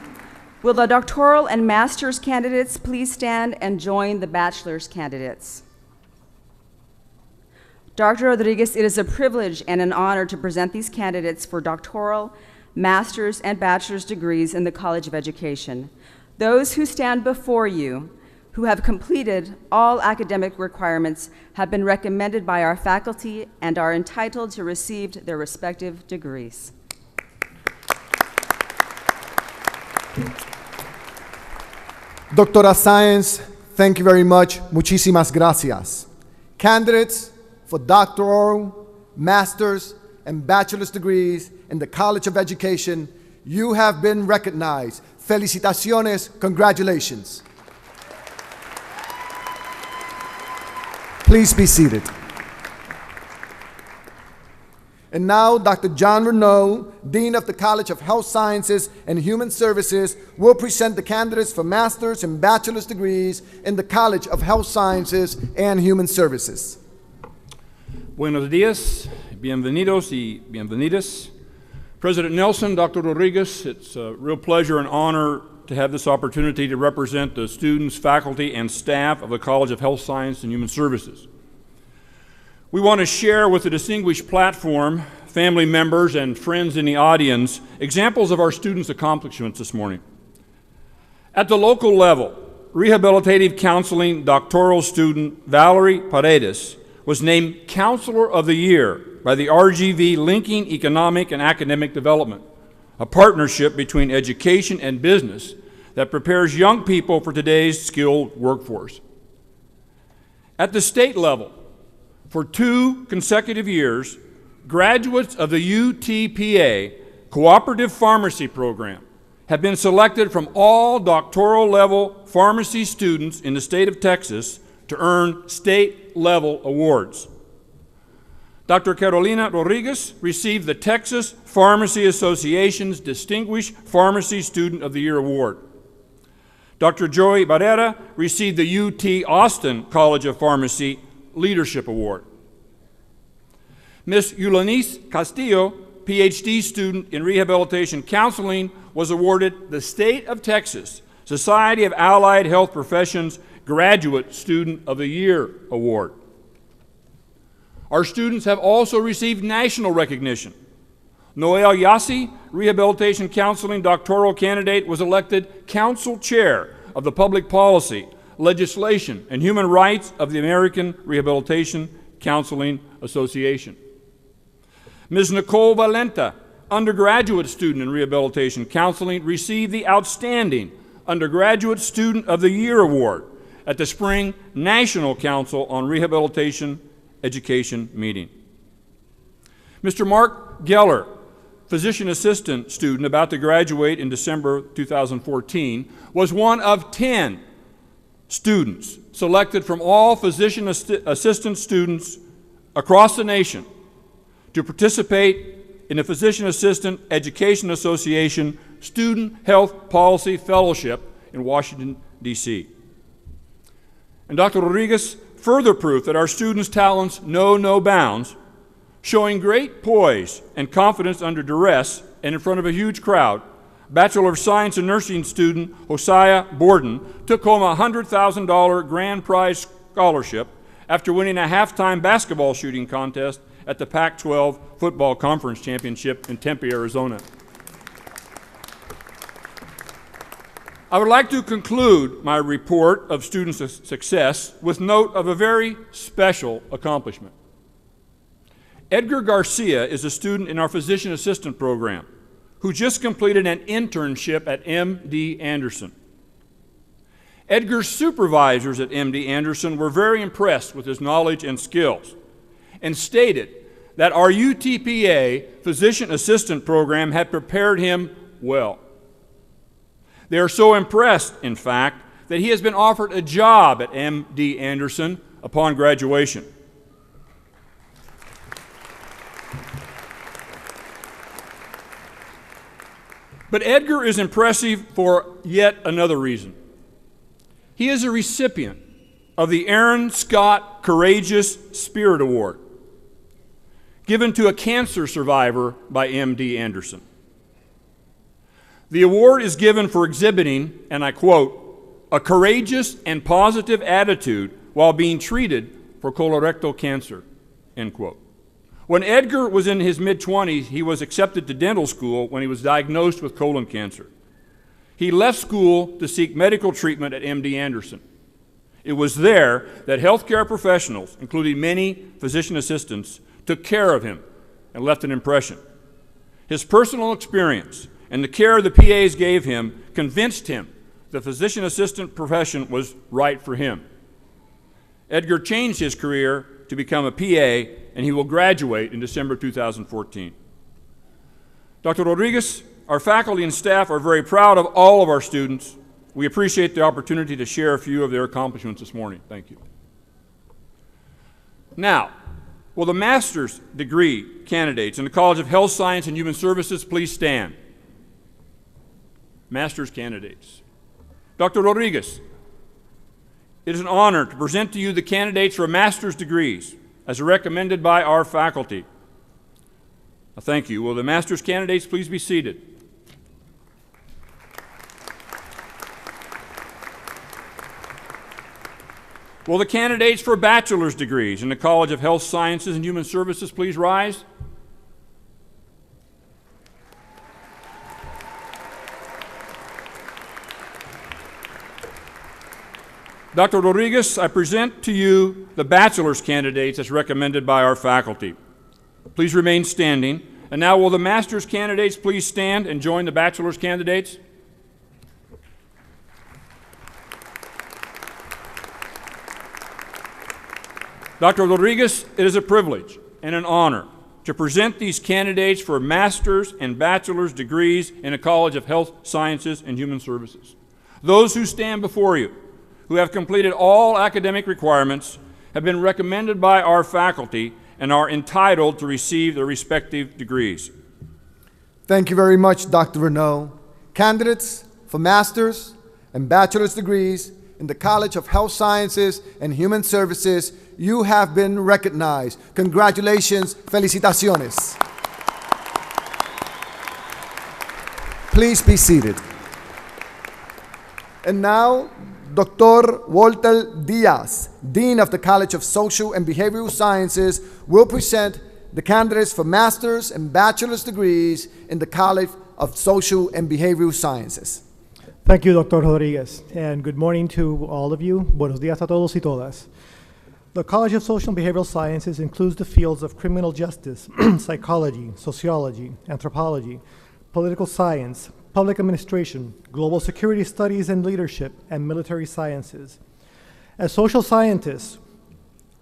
E: Will the doctoral and master's candidates please stand and join the bachelor's candidates? Dr. Rodriguez, it is a privilege and an honor to present these candidates for doctoral, master's, and bachelor's degrees in the College of Education. Those who stand before you, who have completed all academic requirements, have been recommended by our faculty and are entitled to receive their respective degrees.
A: Doctora Science, thank you very much. Muchísimas gracias. Candidates for doctoral, master's, and bachelor's degrees in the College of Education, you have been recognized. Felicitaciones, congratulations. Please be seated. And now, Dr. John Renaud, Dean of the College of Health Sciences and Human Services, will present the candidates for master's and bachelor's degrees in the College of Health Sciences and Human Services.
F: Buenos días, bienvenidos y bienvenidas. President Nelson, Dr. Rodriguez, it's a real pleasure and honor to have this opportunity to represent the students, faculty, and staff of the College of Health Science and Human Services. We want to share with the distinguished platform, family members, and friends in the audience examples of our students' accomplishments this morning. At the local level, rehabilitative counseling doctoral student Valerie Paredes was named Counselor of the Year by the RGV Linking Economic and Academic Development, a partnership between education and business that prepares young people for today's skilled workforce. At the state level, for 2 consecutive years, graduates of the UTPA Cooperative Pharmacy Program have been selected from all doctoral level pharmacy students in the state of Texas to earn state level awards. Dr. Carolina Rodriguez received the Texas Pharmacy Association's Distinguished Pharmacy Student of the Year Award. Dr. Joey Barrera received the UT Austin College of Pharmacy Leadership Award. Ms. Yulanice Castillo, PhD student in rehabilitation counseling, was awarded the State of Texas Society of Allied Health Professions Graduate Student of the Year Award. Our students have also received national recognition. Noel Yassi, rehabilitation counseling doctoral candidate, was elected council chair of the Public Policy, Legislation, and Human Rights of the American Rehabilitation Counseling Association. Ms. Nicole Valenta, undergraduate student in rehabilitation counseling, received the Outstanding Undergraduate Student of the Year Award at the Spring National Council on Rehabilitation Education meeting. Mr. Mark Geller, physician assistant student about to graduate in December 2014, was one of 10 students selected from all physician assistant students across the nation to participate in the Physician Assistant Education Association Student Health Policy Fellowship in Washington, D.C. And Dr. Rodriguez, further proof that our students' talents know no bounds, Showing great poise and confidence under duress and in front of a huge crowd, Bachelor of Science in Nursing student Hosea Borden took home a $100,000 grand prize scholarship after winning a halftime basketball shooting contest at the Pac-12 Football Conference Championship in Tempe, Arizona. I would like to conclude my report of student success with note of a very special accomplishment. Edgar Garcia is a student in our physician assistant program who just completed an internship at MD Anderson. Edgar's supervisors at MD Anderson were very impressed with his knowledge and skills and stated that our UTPA physician assistant program had prepared him well. They are so impressed, in fact, that he has been offered a job at MD Anderson upon graduation. But Edgar is impressive for yet another reason. He is a recipient of the Aaron Scott Courageous Spirit Award, given to a cancer survivor by MD Anderson. The award is given for exhibiting, and I quote, a courageous and positive attitude while being treated for colorectal cancer, end quote. When Edgar was in his mid-20s, he was accepted to dental school when he was diagnosed with colon cancer. He left school to seek medical treatment at MD Anderson. It was there that healthcare professionals, including many physician assistants, took care of him and left an impression. His personal experience and the care the PAs gave him convinced him the physician assistant profession was right for him. Edgar changed his career to become a PA, and he will graduate in December 2014. Dr. Rodriguez, our faculty and staff are very proud of all of our students. We appreciate the opportunity to share a few of their accomplishments this morning. Thank you. Now, will the master's degree candidates in the College of Health Science and Human Services please stand? Master's candidates. Dr. Rodriguez, it is an honor to present to you the candidates for master's degrees as recommended by our faculty. Thank you. Will the master's candidates please be seated? Will the candidates for bachelor's degrees in the College of Health Sciences and Human Services please rise? Dr. Rodriguez, I present to you the bachelor's candidates as recommended by our faculty. Please remain standing. And now will the master's candidates please stand and join the bachelor's candidates? Dr. Rodriguez, it is a privilege and an honor to present these candidates for master's and bachelor's degrees in the College of Health Sciences and Human Services. Those who stand before you, who have completed all academic requirements, have been recommended by our faculty and are entitled to receive their respective degrees.
A: Thank you very much, Dr. Renaud. Candidates for master's and bachelor's degrees in the College of Health Sciences and Human Services, you have been recognized. Congratulations, felicitaciones. Please be seated. And now, Dr. Walter Diaz, Dean of the College of Social and Behavioral Sciences, will present the candidates for master's and bachelor's degrees in the College of Social and Behavioral Sciences.
G: Thank you, Dr. Rodriguez, and good morning to all of you. Buenos días a todos y todas. The College of Social and Behavioral Sciences includes the fields of criminal justice, psychology, sociology, anthropology, political science, public administration, global security studies and leadership, and military sciences. As social scientists,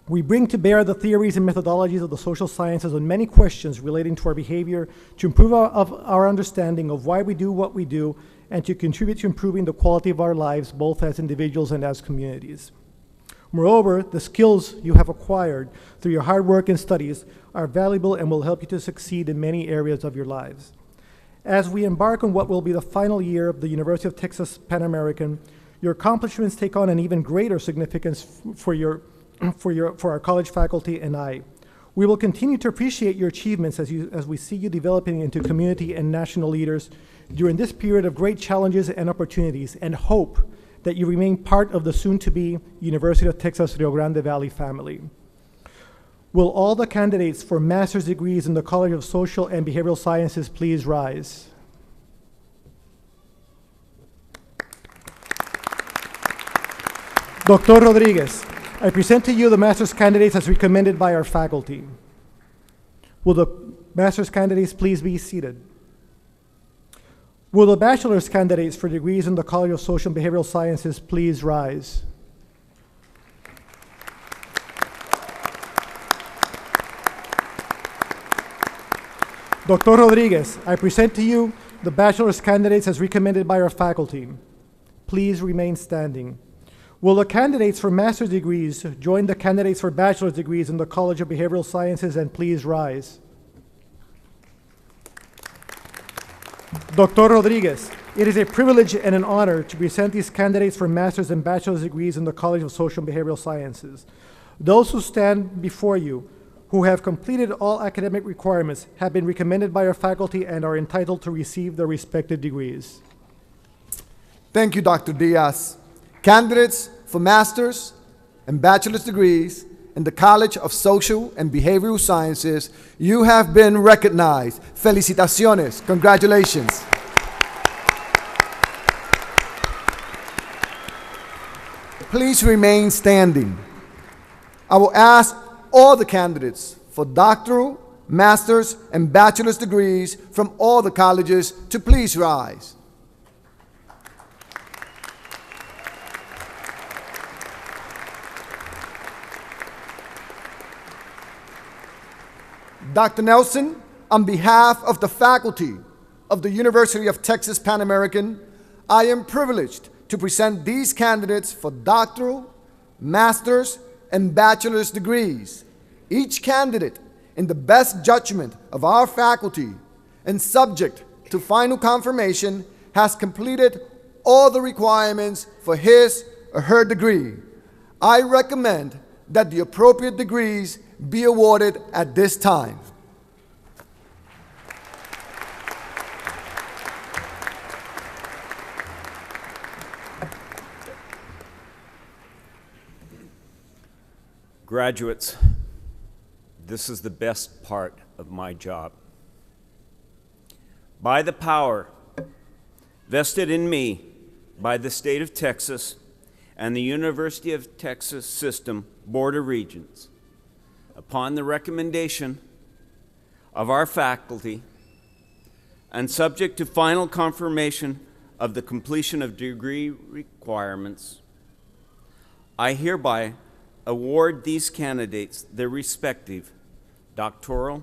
G: we bring to bear the theories and methodologies of the social sciences on many questions relating to our behavior to improve our understanding of why we do what we do and to contribute to improving the quality of our lives both as individuals and as communities. Moreover, the skills you have acquired through your hard work and studies are valuable and will help you to succeed in many areas of your lives. As we embark on what will be the final year of the University of Texas Pan American, your accomplishments take on an even greater significance for our college faculty and I. We will continue to appreciate your achievements as we see you developing into community and national leaders during this period of great challenges and opportunities, and hope that you remain part of the soon-to-be University of Texas Rio Grande Valley family. Will all the candidates for master's degrees in the College of Social and Behavioral Sciences please rise? Dr. Rodriguez, I present to you the master's candidates as recommended by our faculty. Will the master's candidates please be seated? Will the bachelor's candidates for degrees in the College of Social and Behavioral Sciences please rise? Dr. Rodriguez, I present to you the bachelor's candidates as recommended by our faculty. Please remain standing. Will the candidates for master's degrees join the candidates for bachelor's degrees in the College of Behavioral Sciences and please rise? Dr. Rodriguez, it is a privilege and an honor to present these candidates for master's and bachelor's degrees in the College of Social and Behavioral Sciences. Those who stand before you, who have completed all academic requirements, have been recommended by our faculty and are entitled to receive their respective degrees.
A: Thank you, Dr. Diaz. Candidates for master's and bachelor's degrees in the College of Social and Behavioral Sciences, you have been recognized. Felicitaciones. Congratulations. Please remain standing. I will ask all the candidates for doctoral, master's, and bachelor's degrees from all the colleges to please rise. Dr. Nelson, on behalf of the faculty of the University of Texas Pan American, I am privileged to present these candidates for doctoral, master's, and bachelor's degrees. Each candidate, in the best judgment of our faculty and subject to final confirmation, has completed all the requirements for his or her degree. I recommend that the appropriate degrees be awarded at this time.
C: Graduates, this is the best part of my job. By the power vested in me by the state of Texas and the University of Texas System Board of Regents, upon the recommendation of our faculty and subject to final confirmation of the completion of degree requirements, I hereby award these candidates their respective doctoral,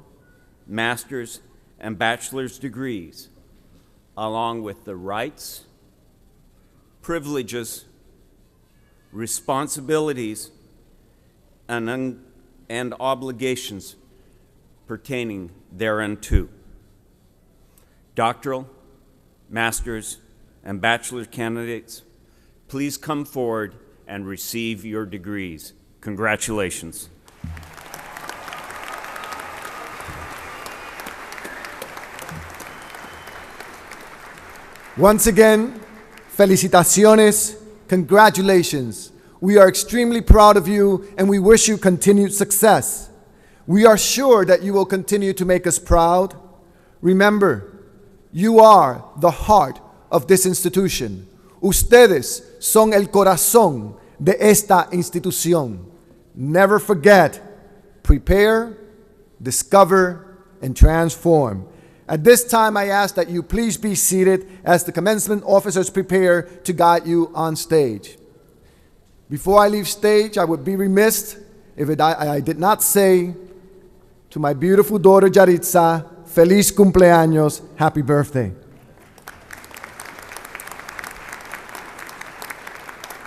C: master's, and bachelor's degrees, along with the rights, privileges, responsibilities, and obligations pertaining thereunto. Doctoral, master's, and bachelor's candidates, please come forward and receive your degrees. Congratulations.
A: Once again, felicitaciones, congratulations. We are extremely proud of you and we wish you continued success. We are sure that you will continue to make us proud. Remember, you are the heart of this institution. Ustedes son el corazón de esta institución. Never forget, prepare, discover, and transform. At this time, I ask that you please be seated as the commencement officers prepare to guide you on stage. Before I leave stage, I would be remiss if I did not say to my beautiful daughter Yaritza, feliz cumpleaños, happy birthday.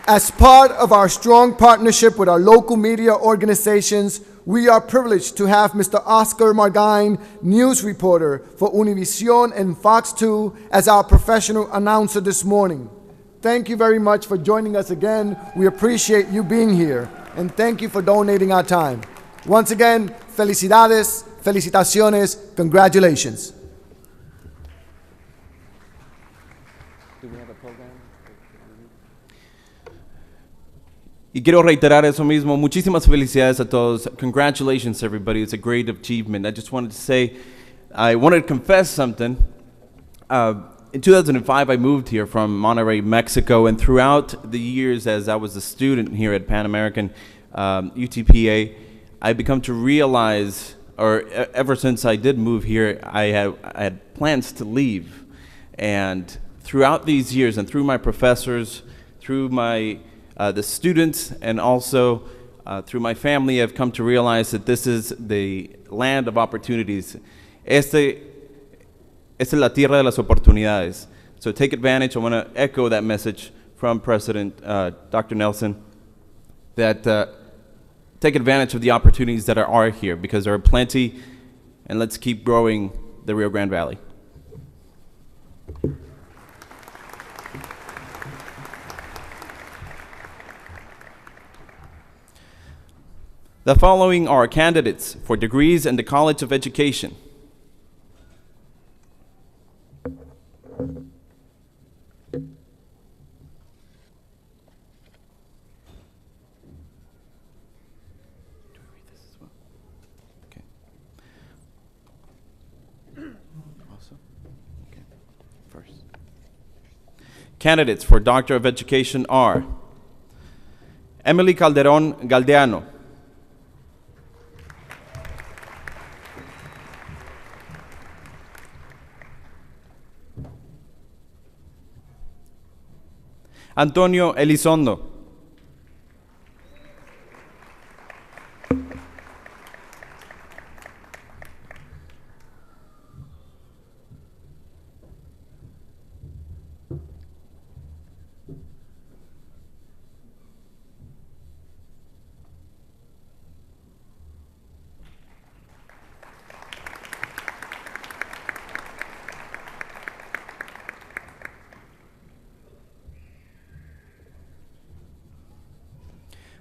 A: As part of our strong partnership with our local media organizations, we are privileged to have Mr. Oscar Margain, news reporter for Univision and Fox 2, as our professional announcer this morning. Thank you very much for joining us again. We appreciate you being here, and thank you for donating our time. Once again, felicidades, felicitaciones, congratulations.
H: Y quiero reiterar eso mismo. Muchísimas felicidades a todos. Congratulations, everybody. It's a great achievement. I just wanted to say, I wanted to confess something. In 2005, I moved here from Monterrey, Mexico, and throughout the years as I was a student here at Pan American UTPA, I become to realize, or ever since I did move here, I had plans to leave. And throughout these years, and through my professors, through the students, and also through my family, I've come to realize that this is the land of opportunities. Esta es la tierra de las oportunidades. So take advantage. I want to echo that message from President Dr. Nelson, that take advantage of the opportunities that are here, because there are plenty, and let's keep growing the Rio Grande Valley. The following are candidates for degrees in the College of Education. Candidates for Doctor of Education are Emily Calderon Galdeano, Antonio Elizondo,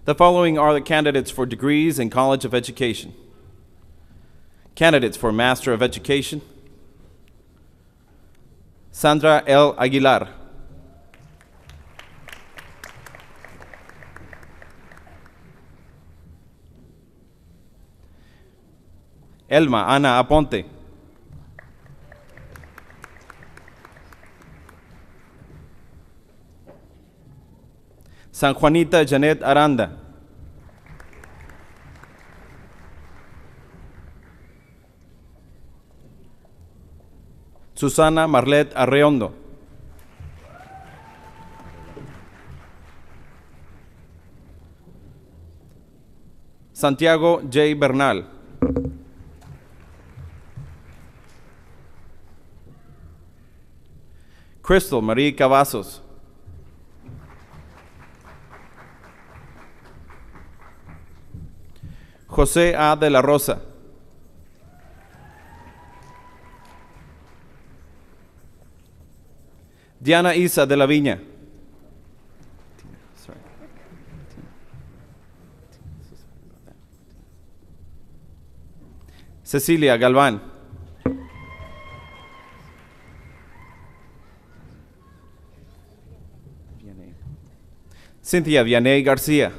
H: The following are the candidates for degrees in College of Education. Candidates for Master of Education: Sandra L. Aguilar, Elma Ana Aponte, San Juanita Janet Aranda, Susana Marlet Arreondo, Santiago J. Bernal, Crystal Marie Cavazos, José A. de la Rosa, Diana Isa de la Viña, Cecilia Galván, Cynthia Vianey García,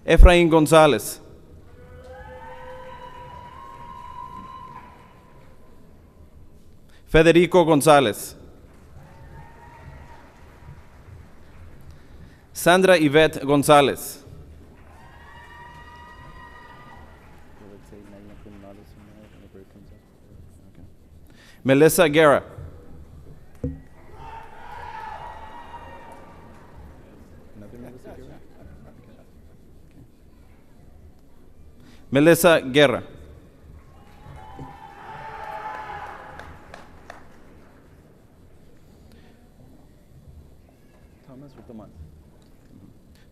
H: Efraín González, Federico González, Sandra Yvette González, Melissa Guerra, Melissa Guerra,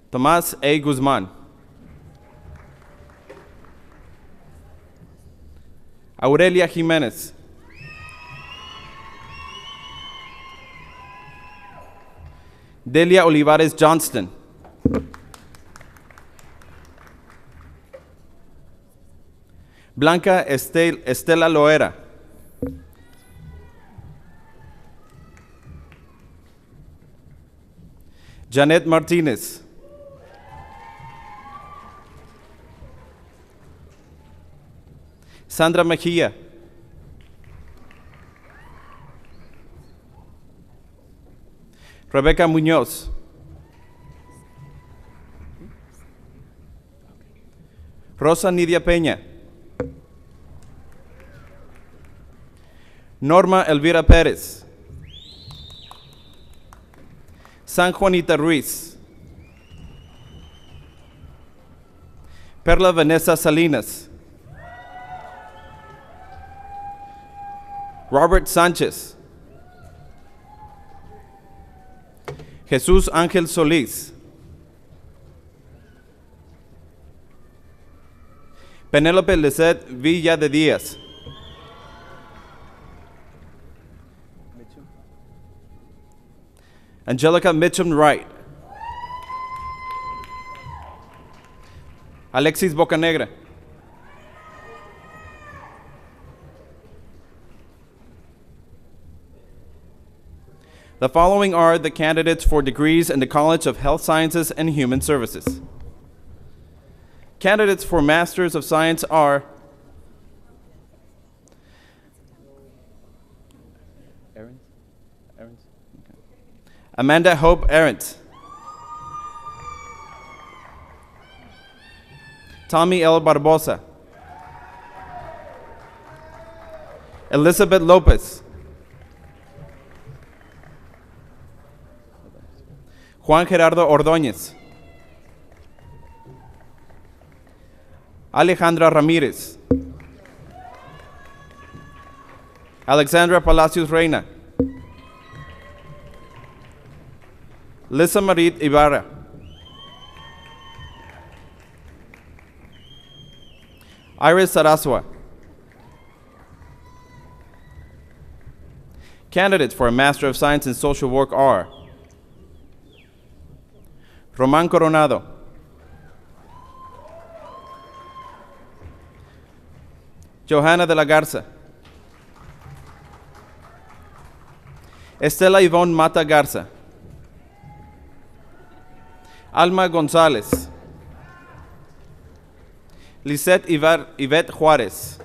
H: Tomás A. Guzmán, Aurelia Jiménez, Delia Olivares Johnston, Blanca Estela Loera. Janet Martinez. Sandra Mejia. Rebecca Muñoz. Rosa Nidia Peña. Norma Elvira Pérez. San Juanita Ruiz. Perla Vanessa Salinas. Robert Sánchez. Jesús Ángel Solís. Penélope Lisette Villa de Díaz. Angelica Mitchum Wright. Alexis Bocanegra. The following are the candidates for degrees in the College of Health Sciences and Human Services. Candidates for Masters of Science are Amanda Hope Arendt, Tommy L. Barbosa, Elizabeth Lopez, Juan Gerardo Ordóñez, Alejandra Ramírez, Alexandra Palacios Reina, Lisa Marit Ibarra, Iris Sarasua. Candidates for a Master of Science in Social Work are Román Coronado, Johanna de la Garza, Estela Ivonne Mata Garza, Alma González, Lisette Yvette Juárez,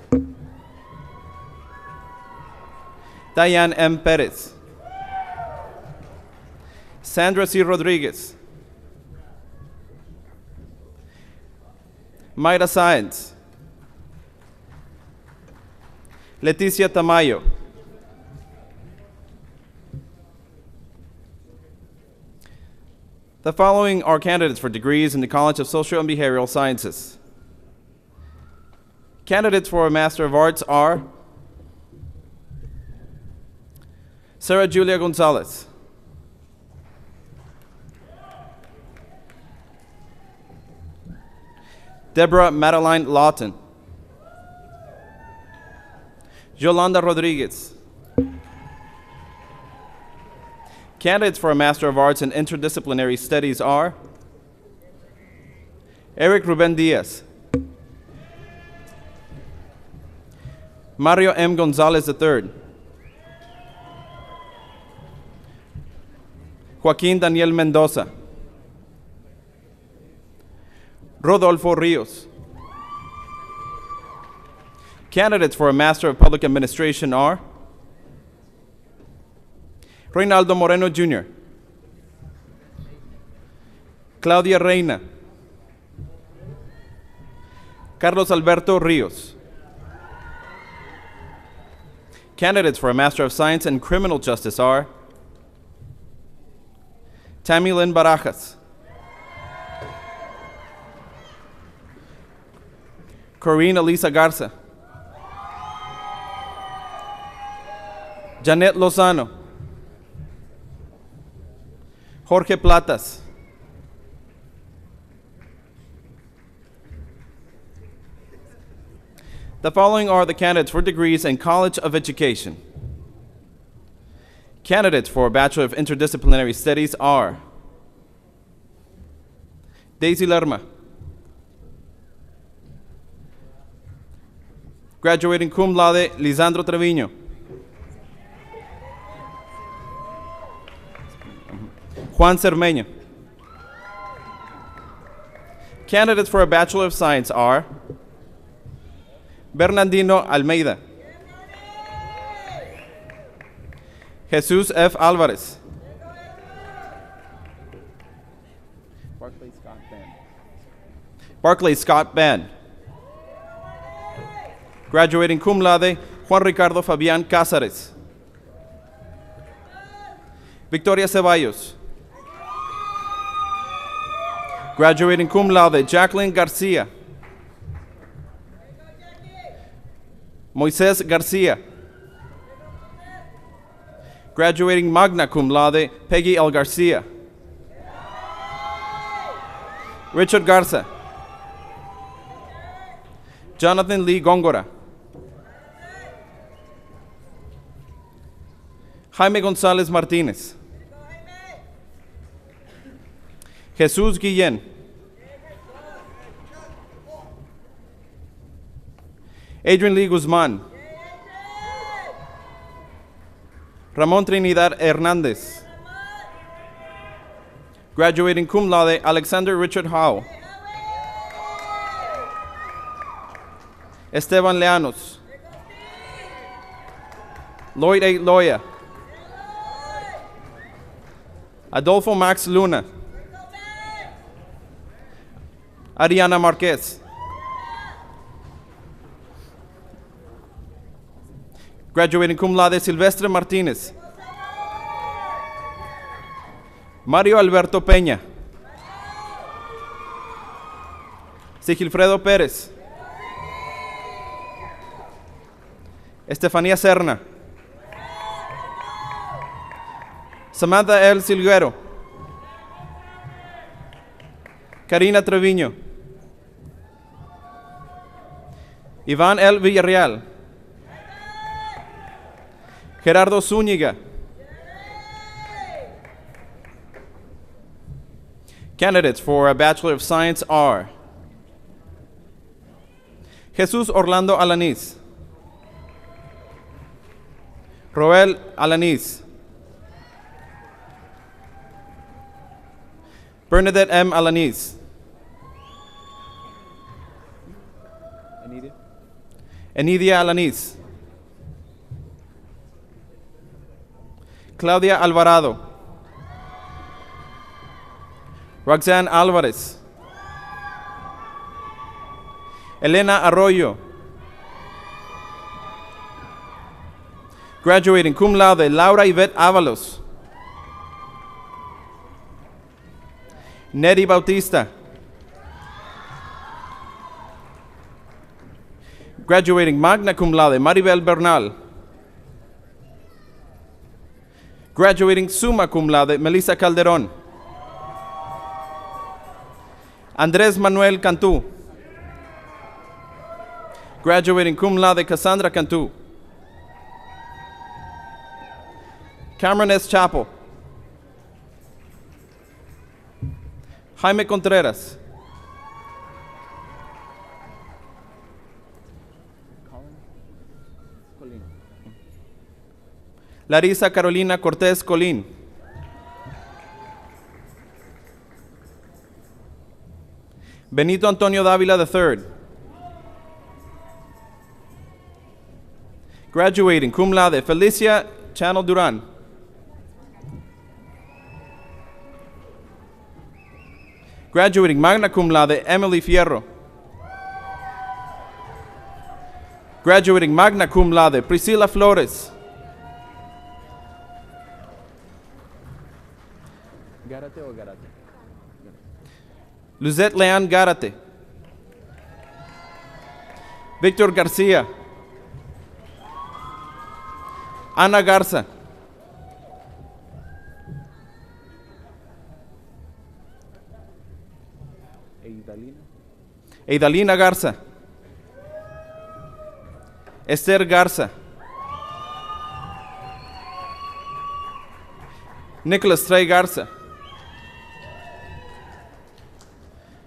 H: Diane M. Pérez, Sandra C. Rodríguez, Mayra Sáenz, Leticia Tamayo, The following are candidates for degrees in the College of Social and Behavioral Sciences. Candidates for a Master of Arts are Sarah Julia Gonzalez, Deborah Madeline Lawton, Yolanda Rodriguez. Candidates for a Master of Arts in Interdisciplinary Studies are Eric Ruben Diaz, Mario M. Gonzalez III, Joaquín Daniel Mendoza, Rodolfo Rios. Candidates for a Master of Public Administration are Reynaldo Moreno Jr., Claudia Reina, Carlos Alberto Rios. Candidates for a Master of Science in Criminal Justice are Tammy Lynn Barajas, Corinne Elisa Garza, Janet Lozano, Jorge Platas, The following are the candidates for degrees in College of Education. Candidates for a Bachelor of Interdisciplinary Studies are Daisy Lerma, Graduating cum laude, Lisandro Treviño. Juan Cermeño. Candidates for a Bachelor of Science are Bernardino Almeida, Jesus F. Alvarez, Barclay Scott Band. Graduating cum laude, Juan Ricardo Fabián Cázares, Victoria Ceballos. Graduating cum laude, Jacqueline Garcia, Moisés Garcia. Graduating magna cum laude, Peggy L. Garcia, Richard Garza, Jonathan Lee Góngora, Jaime González Martínez, Jesús Guillén, Adrian Lee Guzmán, Ramón Trinidad Hernández. Graduating cum laude, Alexander Richard Howe, Esteban Leanos, Lloyd A. Loya, Adolfo Max Luna, Ariana Marquez. Graduating cum laude, Silvestre Martínez, Mario Alberto Peña, Sigilfredo Pérez, Estefanía Serna, Samantha L. Silguero, Karina Treviño, Iván L. Villarreal, Gerardo Zúñiga. Candidates for a Bachelor of Science are Jesús Orlando Alanís, Roel Alanís, Bernadette M. Alanís, Enidia Alanís, Claudia Alvarado, Roxanne Álvarez, Elena Arroyo. Graduating cum laude, Laura Yvette Ábalos, Neri Bautista. Graduating magna cum laude, Maribel Bernal. Graduating summa cum laude, Melissa Calderón. Andrés Manuel Cantú. Graduating cum laude, Cassandra Cantú. Cameron S. Chapo. Jaime Contreras. Larisa Carolina Cortés Colín. Benito Antonio Dávila III. Graduating cum laude, Felicia Channel Durán. Graduating magna cum laude, Emily Fierro. Graduating magna cum laude, Priscila Flores. Gárate o Gárate? Luzette Leán Gárate. Víctor García. Ana Garza. Eidalina Garza. Esther Garza. Nicholas Trey Garza.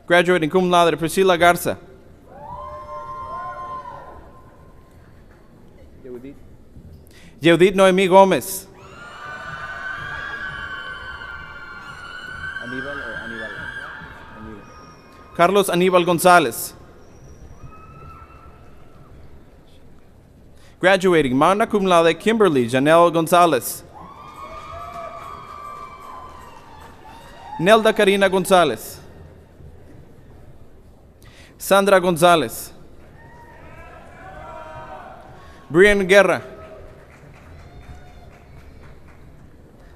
H: Graduating cum laude, Priscilla Garza. Yeudit Noemí Gómez. Carlos Aníbal González. Graduating, magna cum laude, Kimberly Janelle González. Nelda Karina González. Sandra González. Brian Guerra.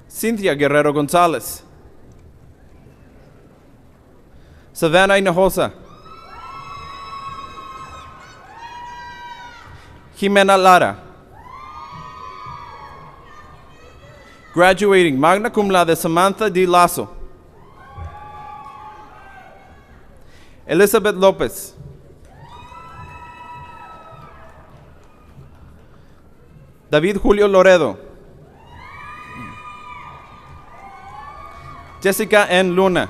H: Cynthia Guerrero González. Savannah Hinojosa. Jimena Lara. Graduating, magna cum laude, Samantha D. Lasso. Elizabeth Lopez. David Julio Loredo. Jessica N. Luna.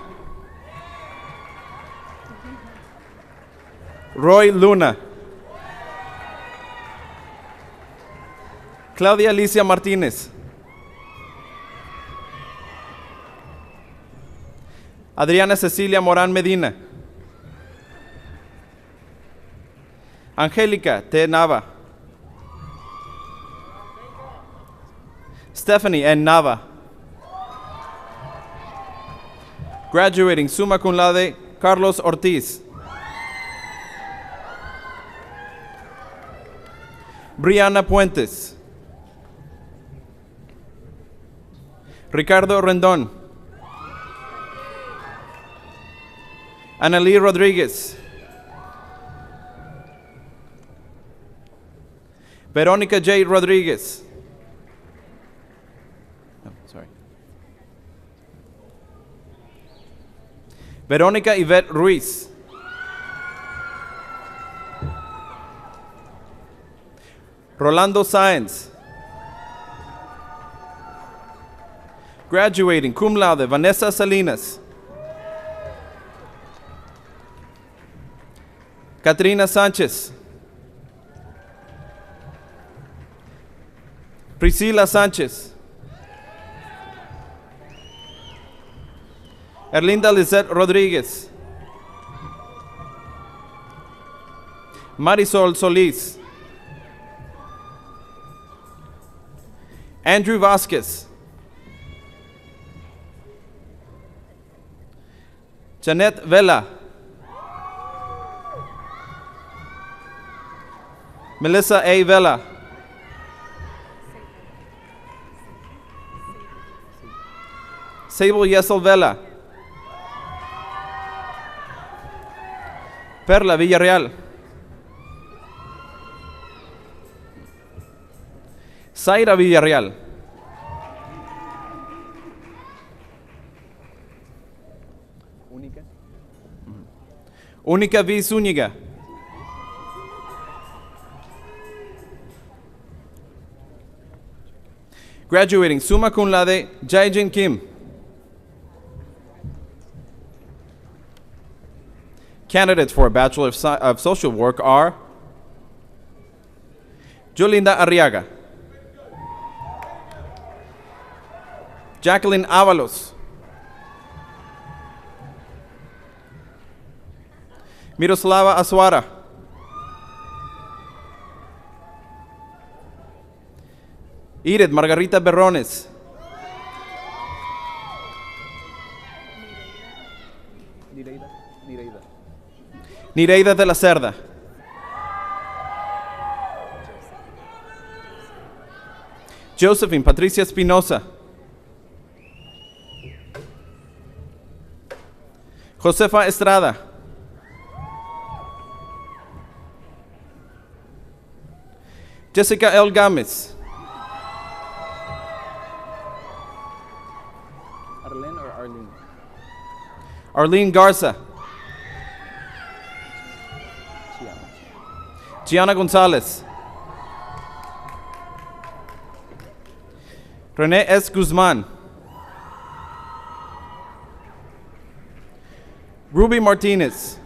H: Roy Luna. Claudia Alicia Martínez. Adriana Cecilia Morán Medina. Angélica T. Nava. Stephanie N. Nava. Graduating, summa cum laude, Carlos Ortiz. Brianna Puentes. Ricardo Rendón. Analí Rodríguez. Verónica J. Rodríguez. Oh, sorry. Verónica Yvette Ruiz. Rolando Sáenz. Graduating, cum laude, Vanessa Salinas. Katrina Sánchez. Priscila Sánchez. Erlinda Lizette Rodríguez. Marisol Solís. Andrew Vasquez. Janet Vela. Melissa A. Vela. Sable Yesel Vela. Perla Villarreal. Zaira Villarreal. Única V. Zúñiga. Graduating, summa cum laude, Jae-jin Kim. Candidates for a Bachelor of Social Work are Yolinda Arriaga, Jacqueline Avalos, Miroslava Azuara, Edith Margarita Berrones, Nireida de la Cerda, Josephine Patricia Espinosa, Josefa Estrada, Jessica L. Gámez, Arlene Garza, Gianna González, René S. Guzmán, Ruby Martinez,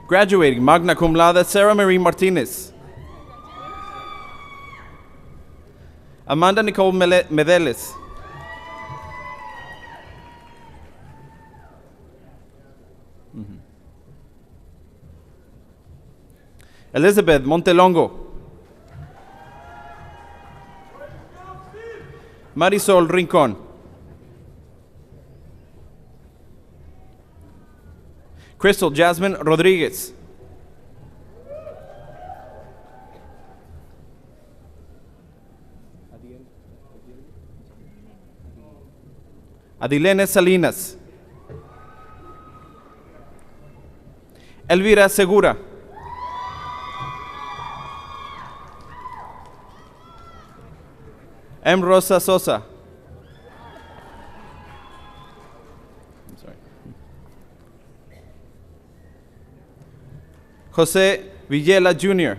H: Graduating magna cum laude, Sarah Marie Martinez. Amanda Nicole Medeles. Elizabeth Montelongo. Marisol Rincón. Crystal Jasmine Rodriguez. Adilene Salinas. Elvira Segura. M. Rosa Sosa. I'm sorry. Jose Villela Jr.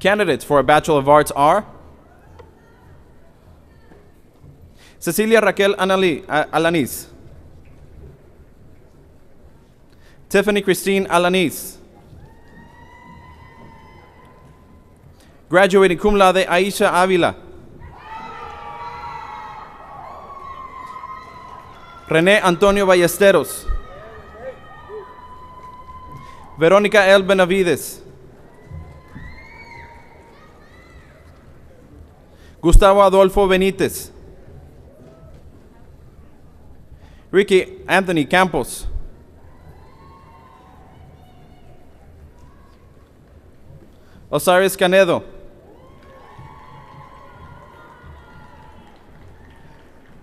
H: Candidates for a Bachelor of Arts are Cecilia Raquel Alanis. Tiffany Christine Alanis. Graduating cum laude, Aisha Avila. René Antonio Ballesteros. Verónica L. Benavides. Gustavo Adolfo Benítez. Ricky Anthony Campos. Osiris Canedo.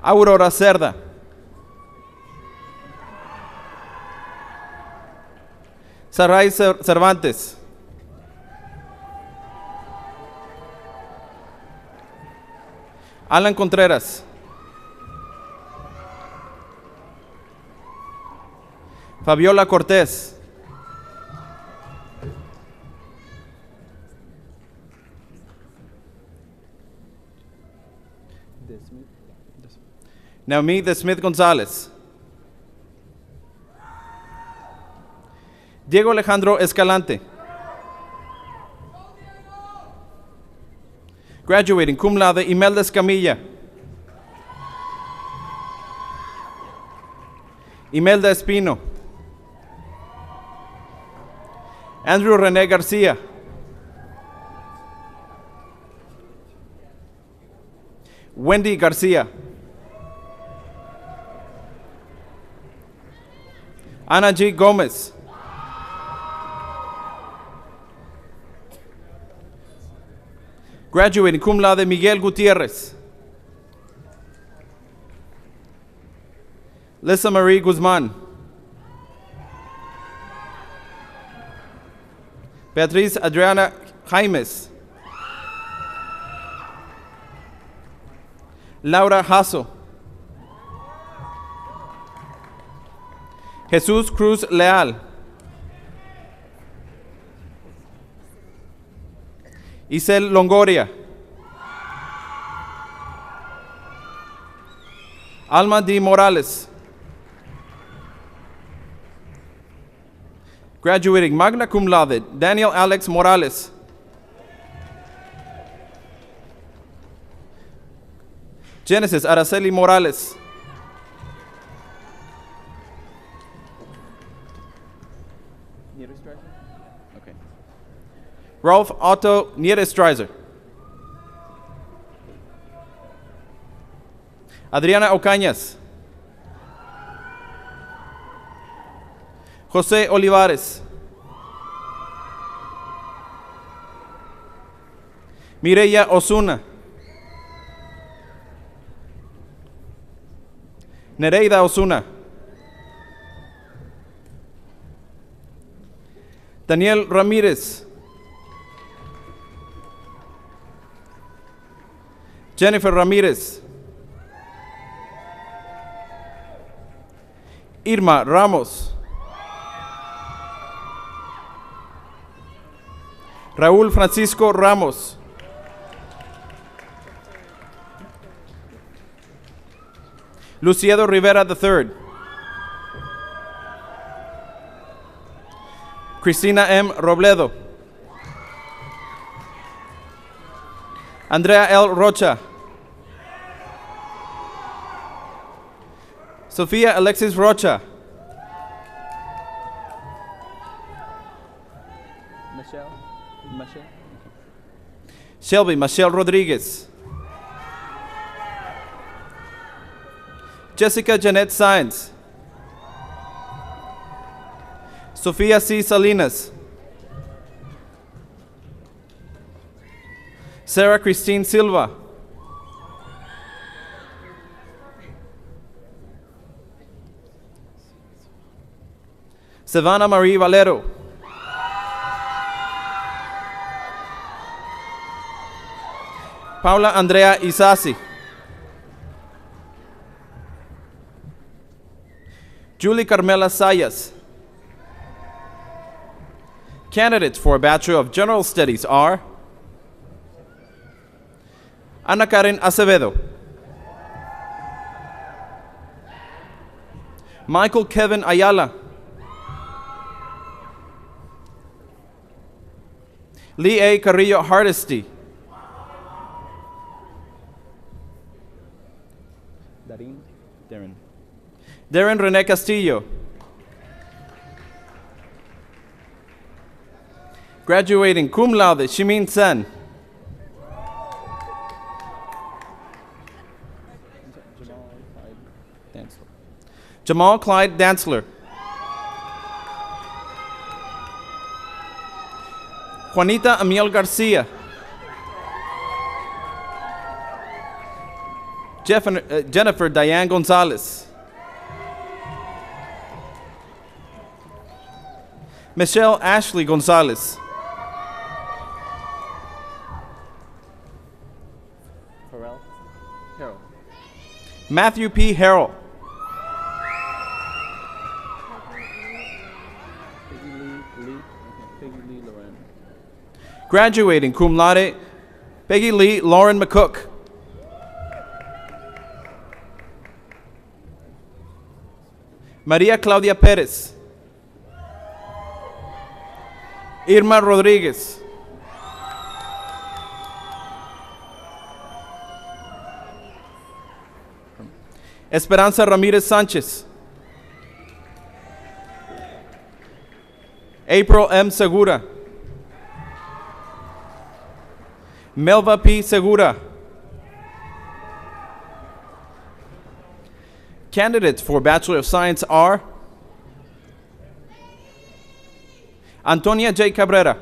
H: Aurora Cerda. Saray Cervantes. Alan Contreras. Fabiola Cortés. Naomi de Smith González. Diego Alejandro Escalante. Graduating cum laude, Imelda Escamilla. Imelda Espino. Andrew René García. Wendy García. Ana G. Gómez. Graduating cum laude, Miguel Gutierrez. Lisa Marie Guzmán. Beatriz Adriana Jaimes. Laura Jasso. Jesús Cruz Leal. Isel Longoria. Alma D. Morales. Graduating magna cum laude, Daniel Alex Morales. Genesis Araceli Morales. Okay. Ralph Otto Nierestrizer. Adriana Ocañas. José Olivares. Mireya Osuna. Nereida Osuna. Daniel Ramírez. Jennifer Ramírez. Irma Ramos. Raúl Francisco Ramos. Luciano Rivera III. Cristina M. Robledo. Andrea L. Rocha. Sofia Alexis Rocha. Shelby Michelle Rodriguez. Jessica Jeanette Saenz. Sofia C. Salinas. Sarah Christine Silva. Savannah Marie Valero. Paula Andrea Isasi. Julie Carmela Sayas. Candidates for a Bachelor of General Studies are Ana Karen Acevedo, Michael Kevin Ayala, Lee A. Carrillo Hardesty, Darren Rene Castillo, graduating cum laude Shimin Sen, Jamal Clyde Dantzler, Juanita Amiel Garcia, Jennifer Diane Gonzalez, Michelle Ashley Gonzalez, Matthew P. Harrell, graduating cum laude Peggy Lee Lauren McCook, Maria Claudia Perez, Irma Rodriguez, Esperanza Ramirez Sánchez, April M. Segura, Melva P. Segura. Candidates for Bachelor of Science are Antonia J. Cabrera,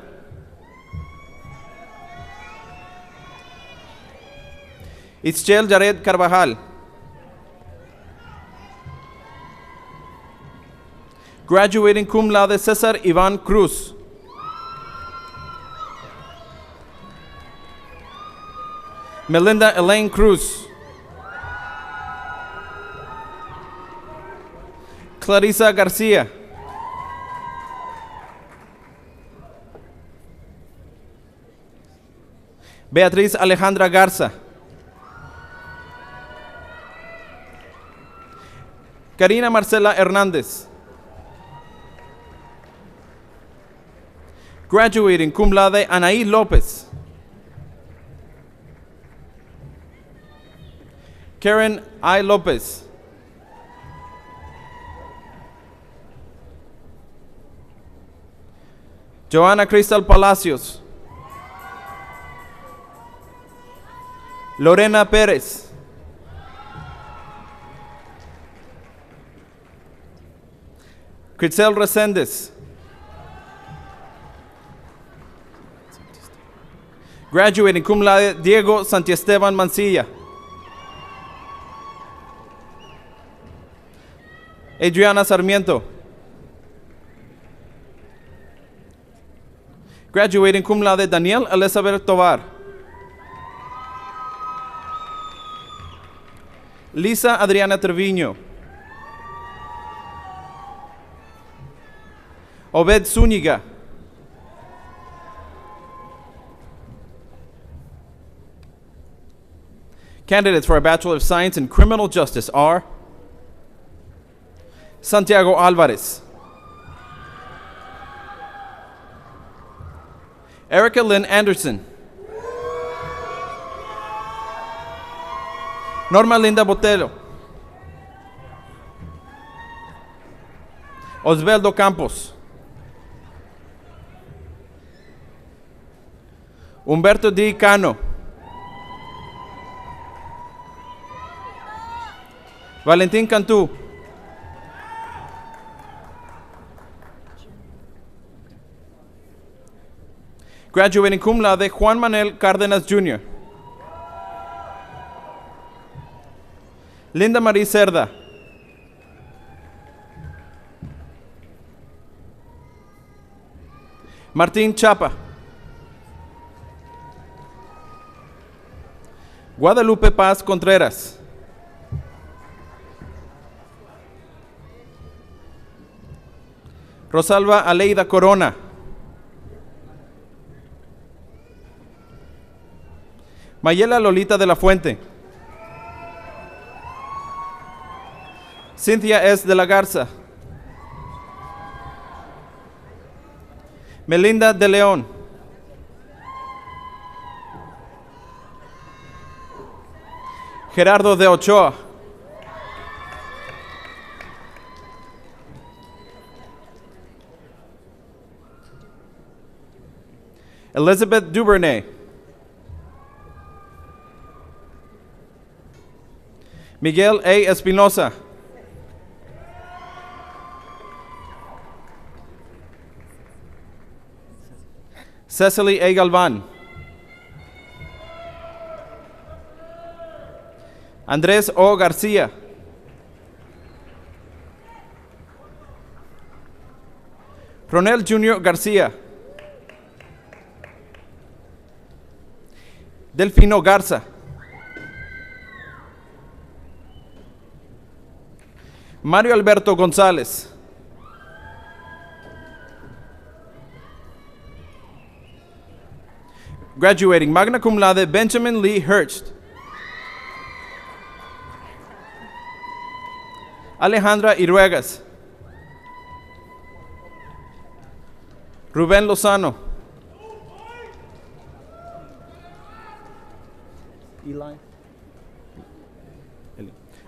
H: Itziel Jared Carvajal, graduating cum laude Cesar Iván Cruz, Melinda Elaine Cruz, Clarisa Garcia, Beatriz Alejandra Garza, Karina Marcela Hernández, graduating cum laude Anaí López, Karen I. López, Joana Cristal Palacios, Lorena Pérez, Critzel Reséndez, graduating cum laude Diego Santiesteban Mancilla, Adriana Sarmiento, graduating cum laude Daniel Elizabeth Tovar, Lisa Adriana Treviño, Obed Zúñiga, candidates for a Bachelor of Science in Criminal Justice are Santiago Alvarez, Erica Lynn Anderson. Norma Linda Botelo. Osvaldo Campos. Humberto D. Cano. Valentín Cantú. Graduating cum laude, Juan Manuel Cárdenas Jr. Linda Marie Cerda. Martín Chapa. Guadalupe Paz Contreras. Rosalba Aleida Corona. Mayela Lolita de la Fuente. Cynthia S. de la Garza. Melinda de León. Gerardo de Ochoa. Elizabeth Duvernay. Miguel A. Espinosa. Cecily A. Galván. Andrés O. García. Ronel Jr. García. Delfino Garza. Mario Alberto González. Graduating magna cum laude, Benjamin Lee Hurst. Alejandra Iruegas. Rubén Lozano.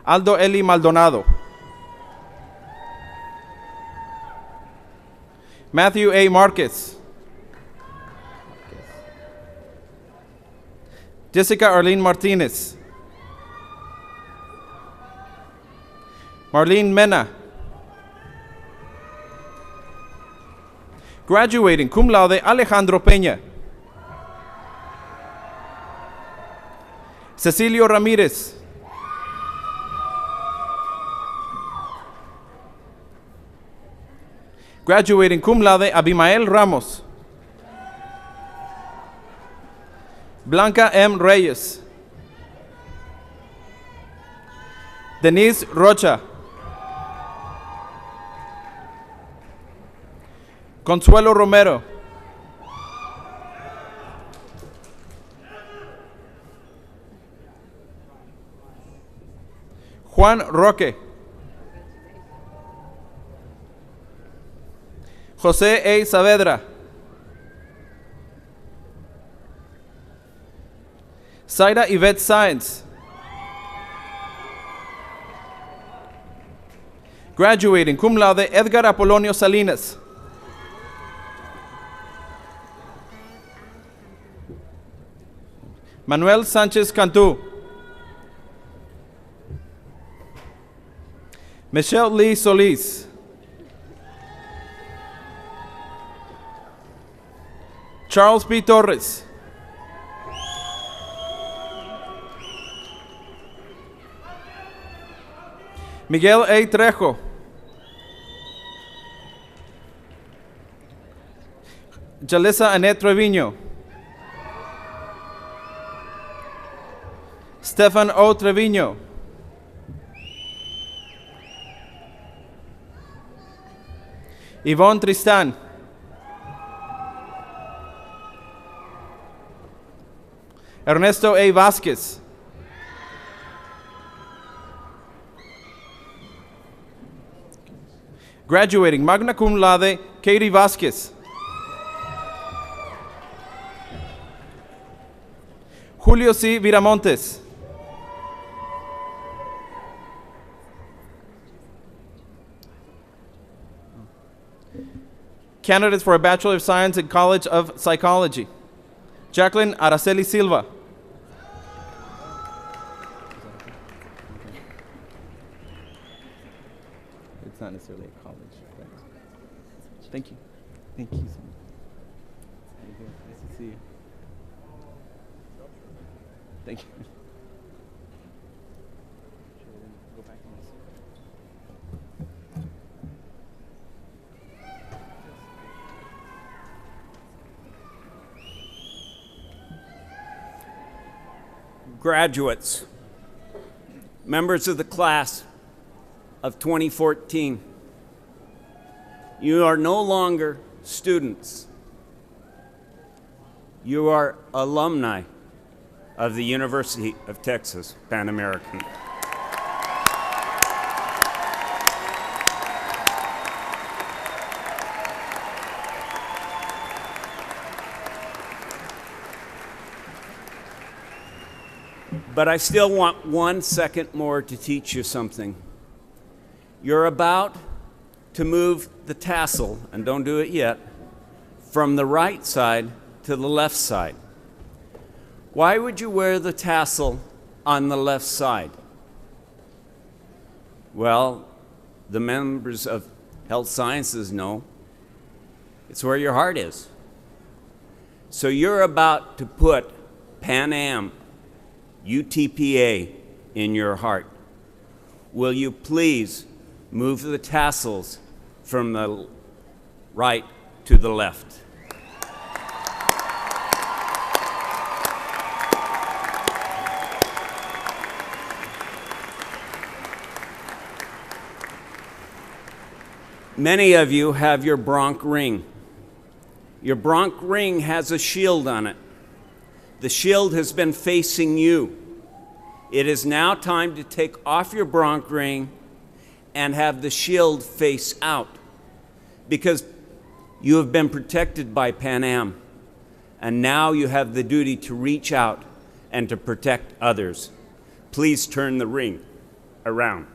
H: Aldo Eli Maldonado. Matthew A. Marquez. Jessica Arlene Martinez. Marlene Mena. Graduating cum laude, Alejandro Peña. Cecilio Ramírez. Graduating cum laude, Abimael Ramos. Blanca M. Reyes. Denise Rocha. Consuelo Romero. Juan Roque. José A. Saavedra. Zaira Yvette Sáenz. Graduating cum laude, Edgar Apolonio Salinas. Manuel Sánchez Cantú. Michelle Lee Solís. Charles B. Torres. Miguel A. Trejo. Jalesa Annette Treviño. Stefan O. Treviño. Yvonne Tristan. Ernesto A. Vázquez. Graduating magna cum laude, Katie Vázquez. Julio C. Viramontes. Candidates for a Bachelor of Science in College of Psychology. Jacqueline Araceli Silva. It's not necessarily a college. Thank you. Thank you so much. How you doing? Nice to see you. Thank you. Go back to my seat.
C: Graduates, members of the class of 2014, you are no longer students. You are alumni of the University of Texas Pan American. But I still want 1 second more to teach you something. You're about to move the tassel, and don't do it yet, from the right side to the left side. Why would you wear the tassel on the left side? Well, the members of health sciences know it's where your heart is. So you're about to put Pan Am, UTPA, in your heart. Will you please move the tassels from the right to the left? Many of you have your bronc ring. Your bronc ring has a shield on it. The shield has been facing you. It is now time to take off your bronc ring and have the shield face out, because you have been protected by Pan Am, and now you have the duty to reach out and to protect others. Please turn the ring around.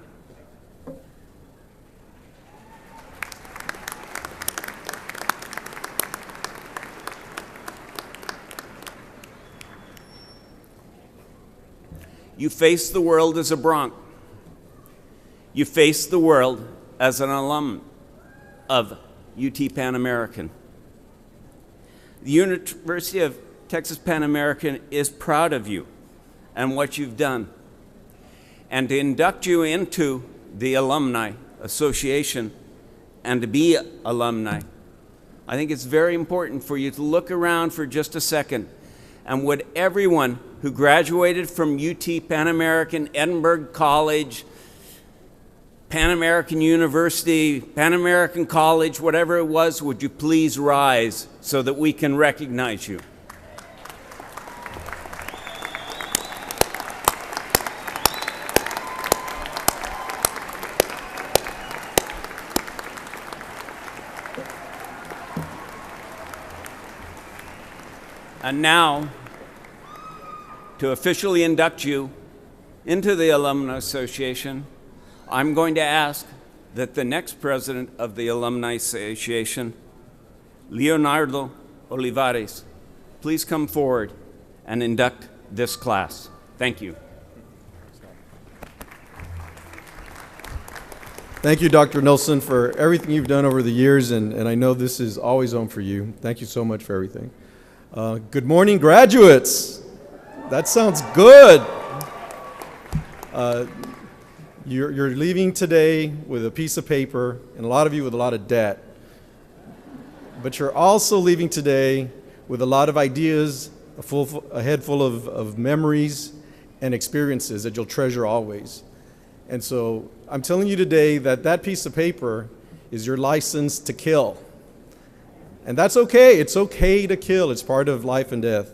C: You face the world as a bronc. You face the world as an alum of UT Pan American. The University of Texas Pan American is proud of you and what you've done. And to induct you into the Alumni Association and to be alumni, I think it's very important for you to look around for just a second. And would everyone who graduated from UT Pan American, Edinburgh College, Pan American University, Pan American College, whatever it was, would you please rise so that we can recognize you? And now, to officially induct you into the Alumni Association, I'm going to ask that the next president of the Alumni Association, Leonardo Olivares, please come forward and induct this class. Thank you.
I: Thank you, Dr. Nelson, for everything you've done over the years, and I know this is always on for you. Thank you so much for everything. Good morning, graduates. That sounds good. You're leaving today with a piece of paper, and a lot of you with a lot of debt. But you're also leaving today with a lot of ideas, a head full of memories and experiences that you'll treasure always. And so I'm telling you today that that piece of paper is your license to kill. And that's okay. It's okay to kill. It's part of life and death.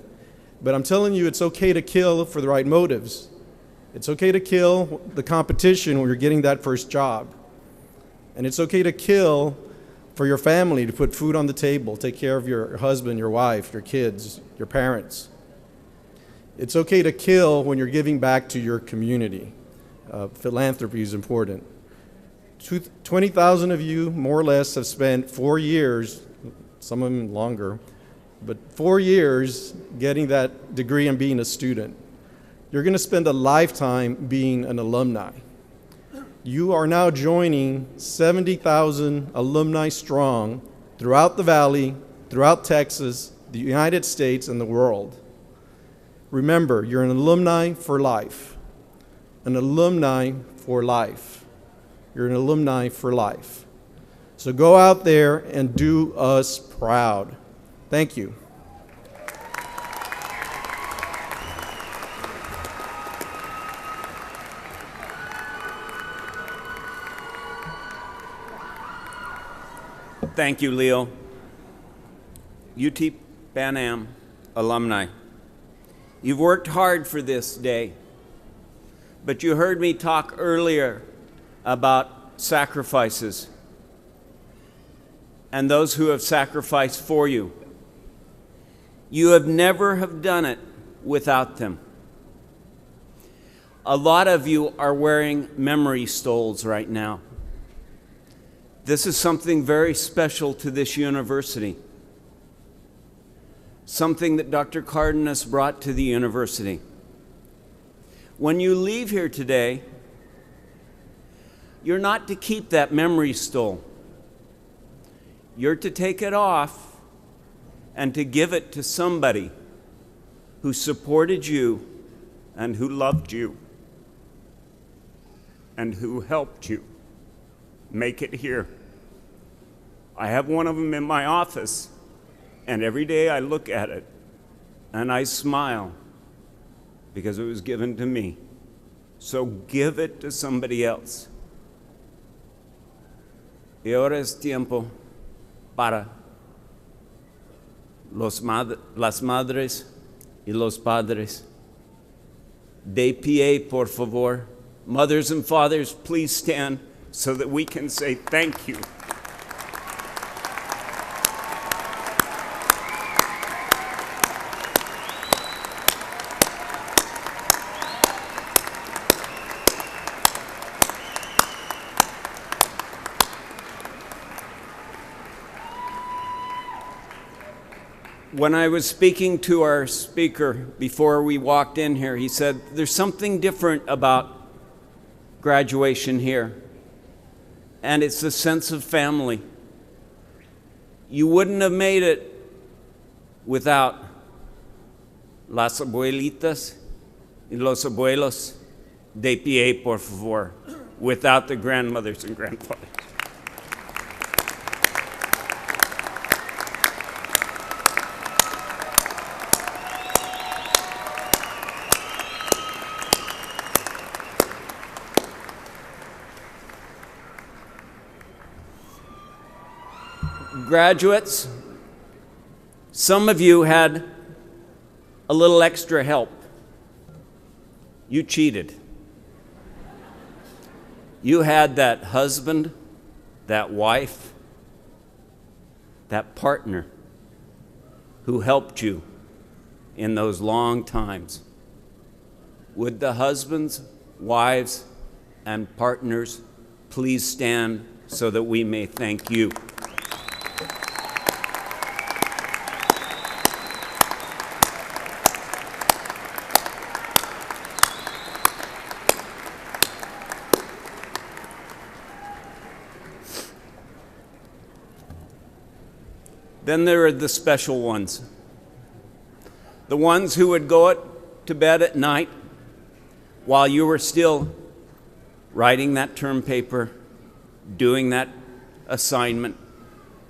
I: But I'm telling you, it's okay to kill for the right motives. It's okay to kill the competition when you're getting that first job. And it's okay to kill for your family, to put food on the table, take care of your husband, your wife, your kids, your parents. It's okay to kill when you're giving back to your community. Philanthropy is important. 20,000 of you, more or less, have spent 4 years, some of them longer, but 4 years getting that degree and being a student. You're going to spend a lifetime being an alumni. You are now joining 70,000 alumni strong throughout the Valley, throughout Texas, the United States, and the world. Remember, you're an alumni for life. An alumni for life. You're an alumni for life. So go out there and do us proud. Thank you.
C: Thank you, Leo. UT Pan Am alumni. You've worked hard for this day, but you heard me talk earlier about sacrifices and those who have sacrificed for you. You have never have done it without them. A lot of you are wearing memory stoles right now. This is something very special to this university. Something that Dr. Cardenas brought to the university. When you leave here today, you're not to keep that memory stole. You're to take it off and to give it to somebody who supported you and who loved you and who helped you make it here. I have one of them in my office, and every day I look at it and I smile because it was given to me. So give it to somebody else. Y ahora es tiempo para las madres y los padres. De pie, por favor. Mothers and fathers, please stand so that we can say thank you. When I was speaking to our speaker before we walked in here, he said, there's something different about graduation here, and it's the sense of family. You wouldn't have made it without las abuelitas y los abuelos. De pie, por favor, without the grandmothers and grandfathers. Graduates, some of you had a little extra help. You cheated. You had that husband, that wife, that partner who helped you in those long times. Would the husbands, wives, and partners please stand so that we may thank you? Then there are the special ones. The ones who would go to bed at night while you were still writing that term paper, doing that assignment,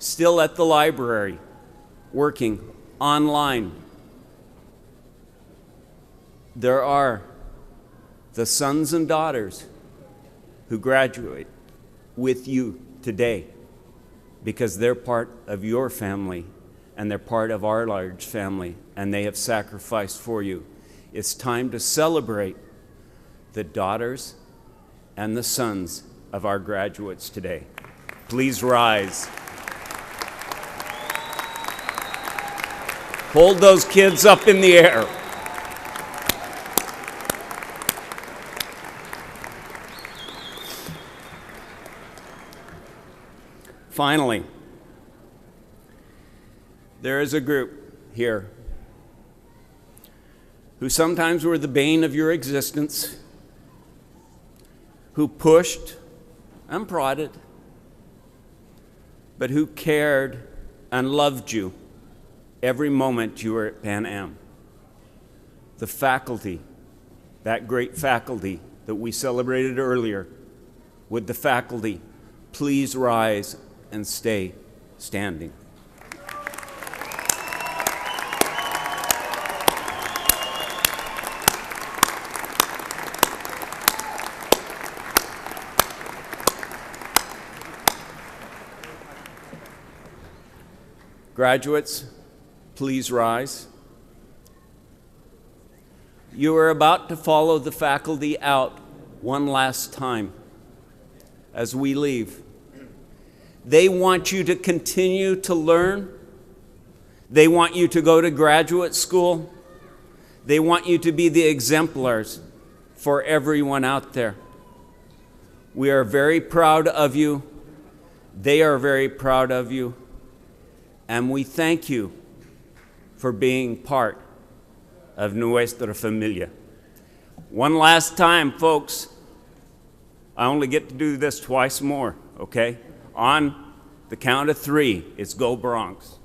C: still at the library, working online. There are the sons and daughters who graduate with you today, because they're part of your family and they're part of our large family and they have sacrificed for you. It's time to celebrate the daughters and the sons of our graduates today. Please rise. Hold those kids up in the air. Finally, there is a group here who sometimes were the bane of your existence, who pushed and prodded, but who cared and loved you every moment you were at Pan Am. The faculty, that great faculty that we celebrated earlier, would the faculty please rise and stay standing. Graduates, please rise. You are about to follow the faculty out one last time as we leave. They want you to continue to learn. They want you to go to graduate school. They want you to be the exemplars for everyone out there. We are very proud of you. They are very proud of you. And we thank you for being part of nuestra familia. One last time, folks. I only get to do this twice more, okay? On the count of 3, it's Go Bronx.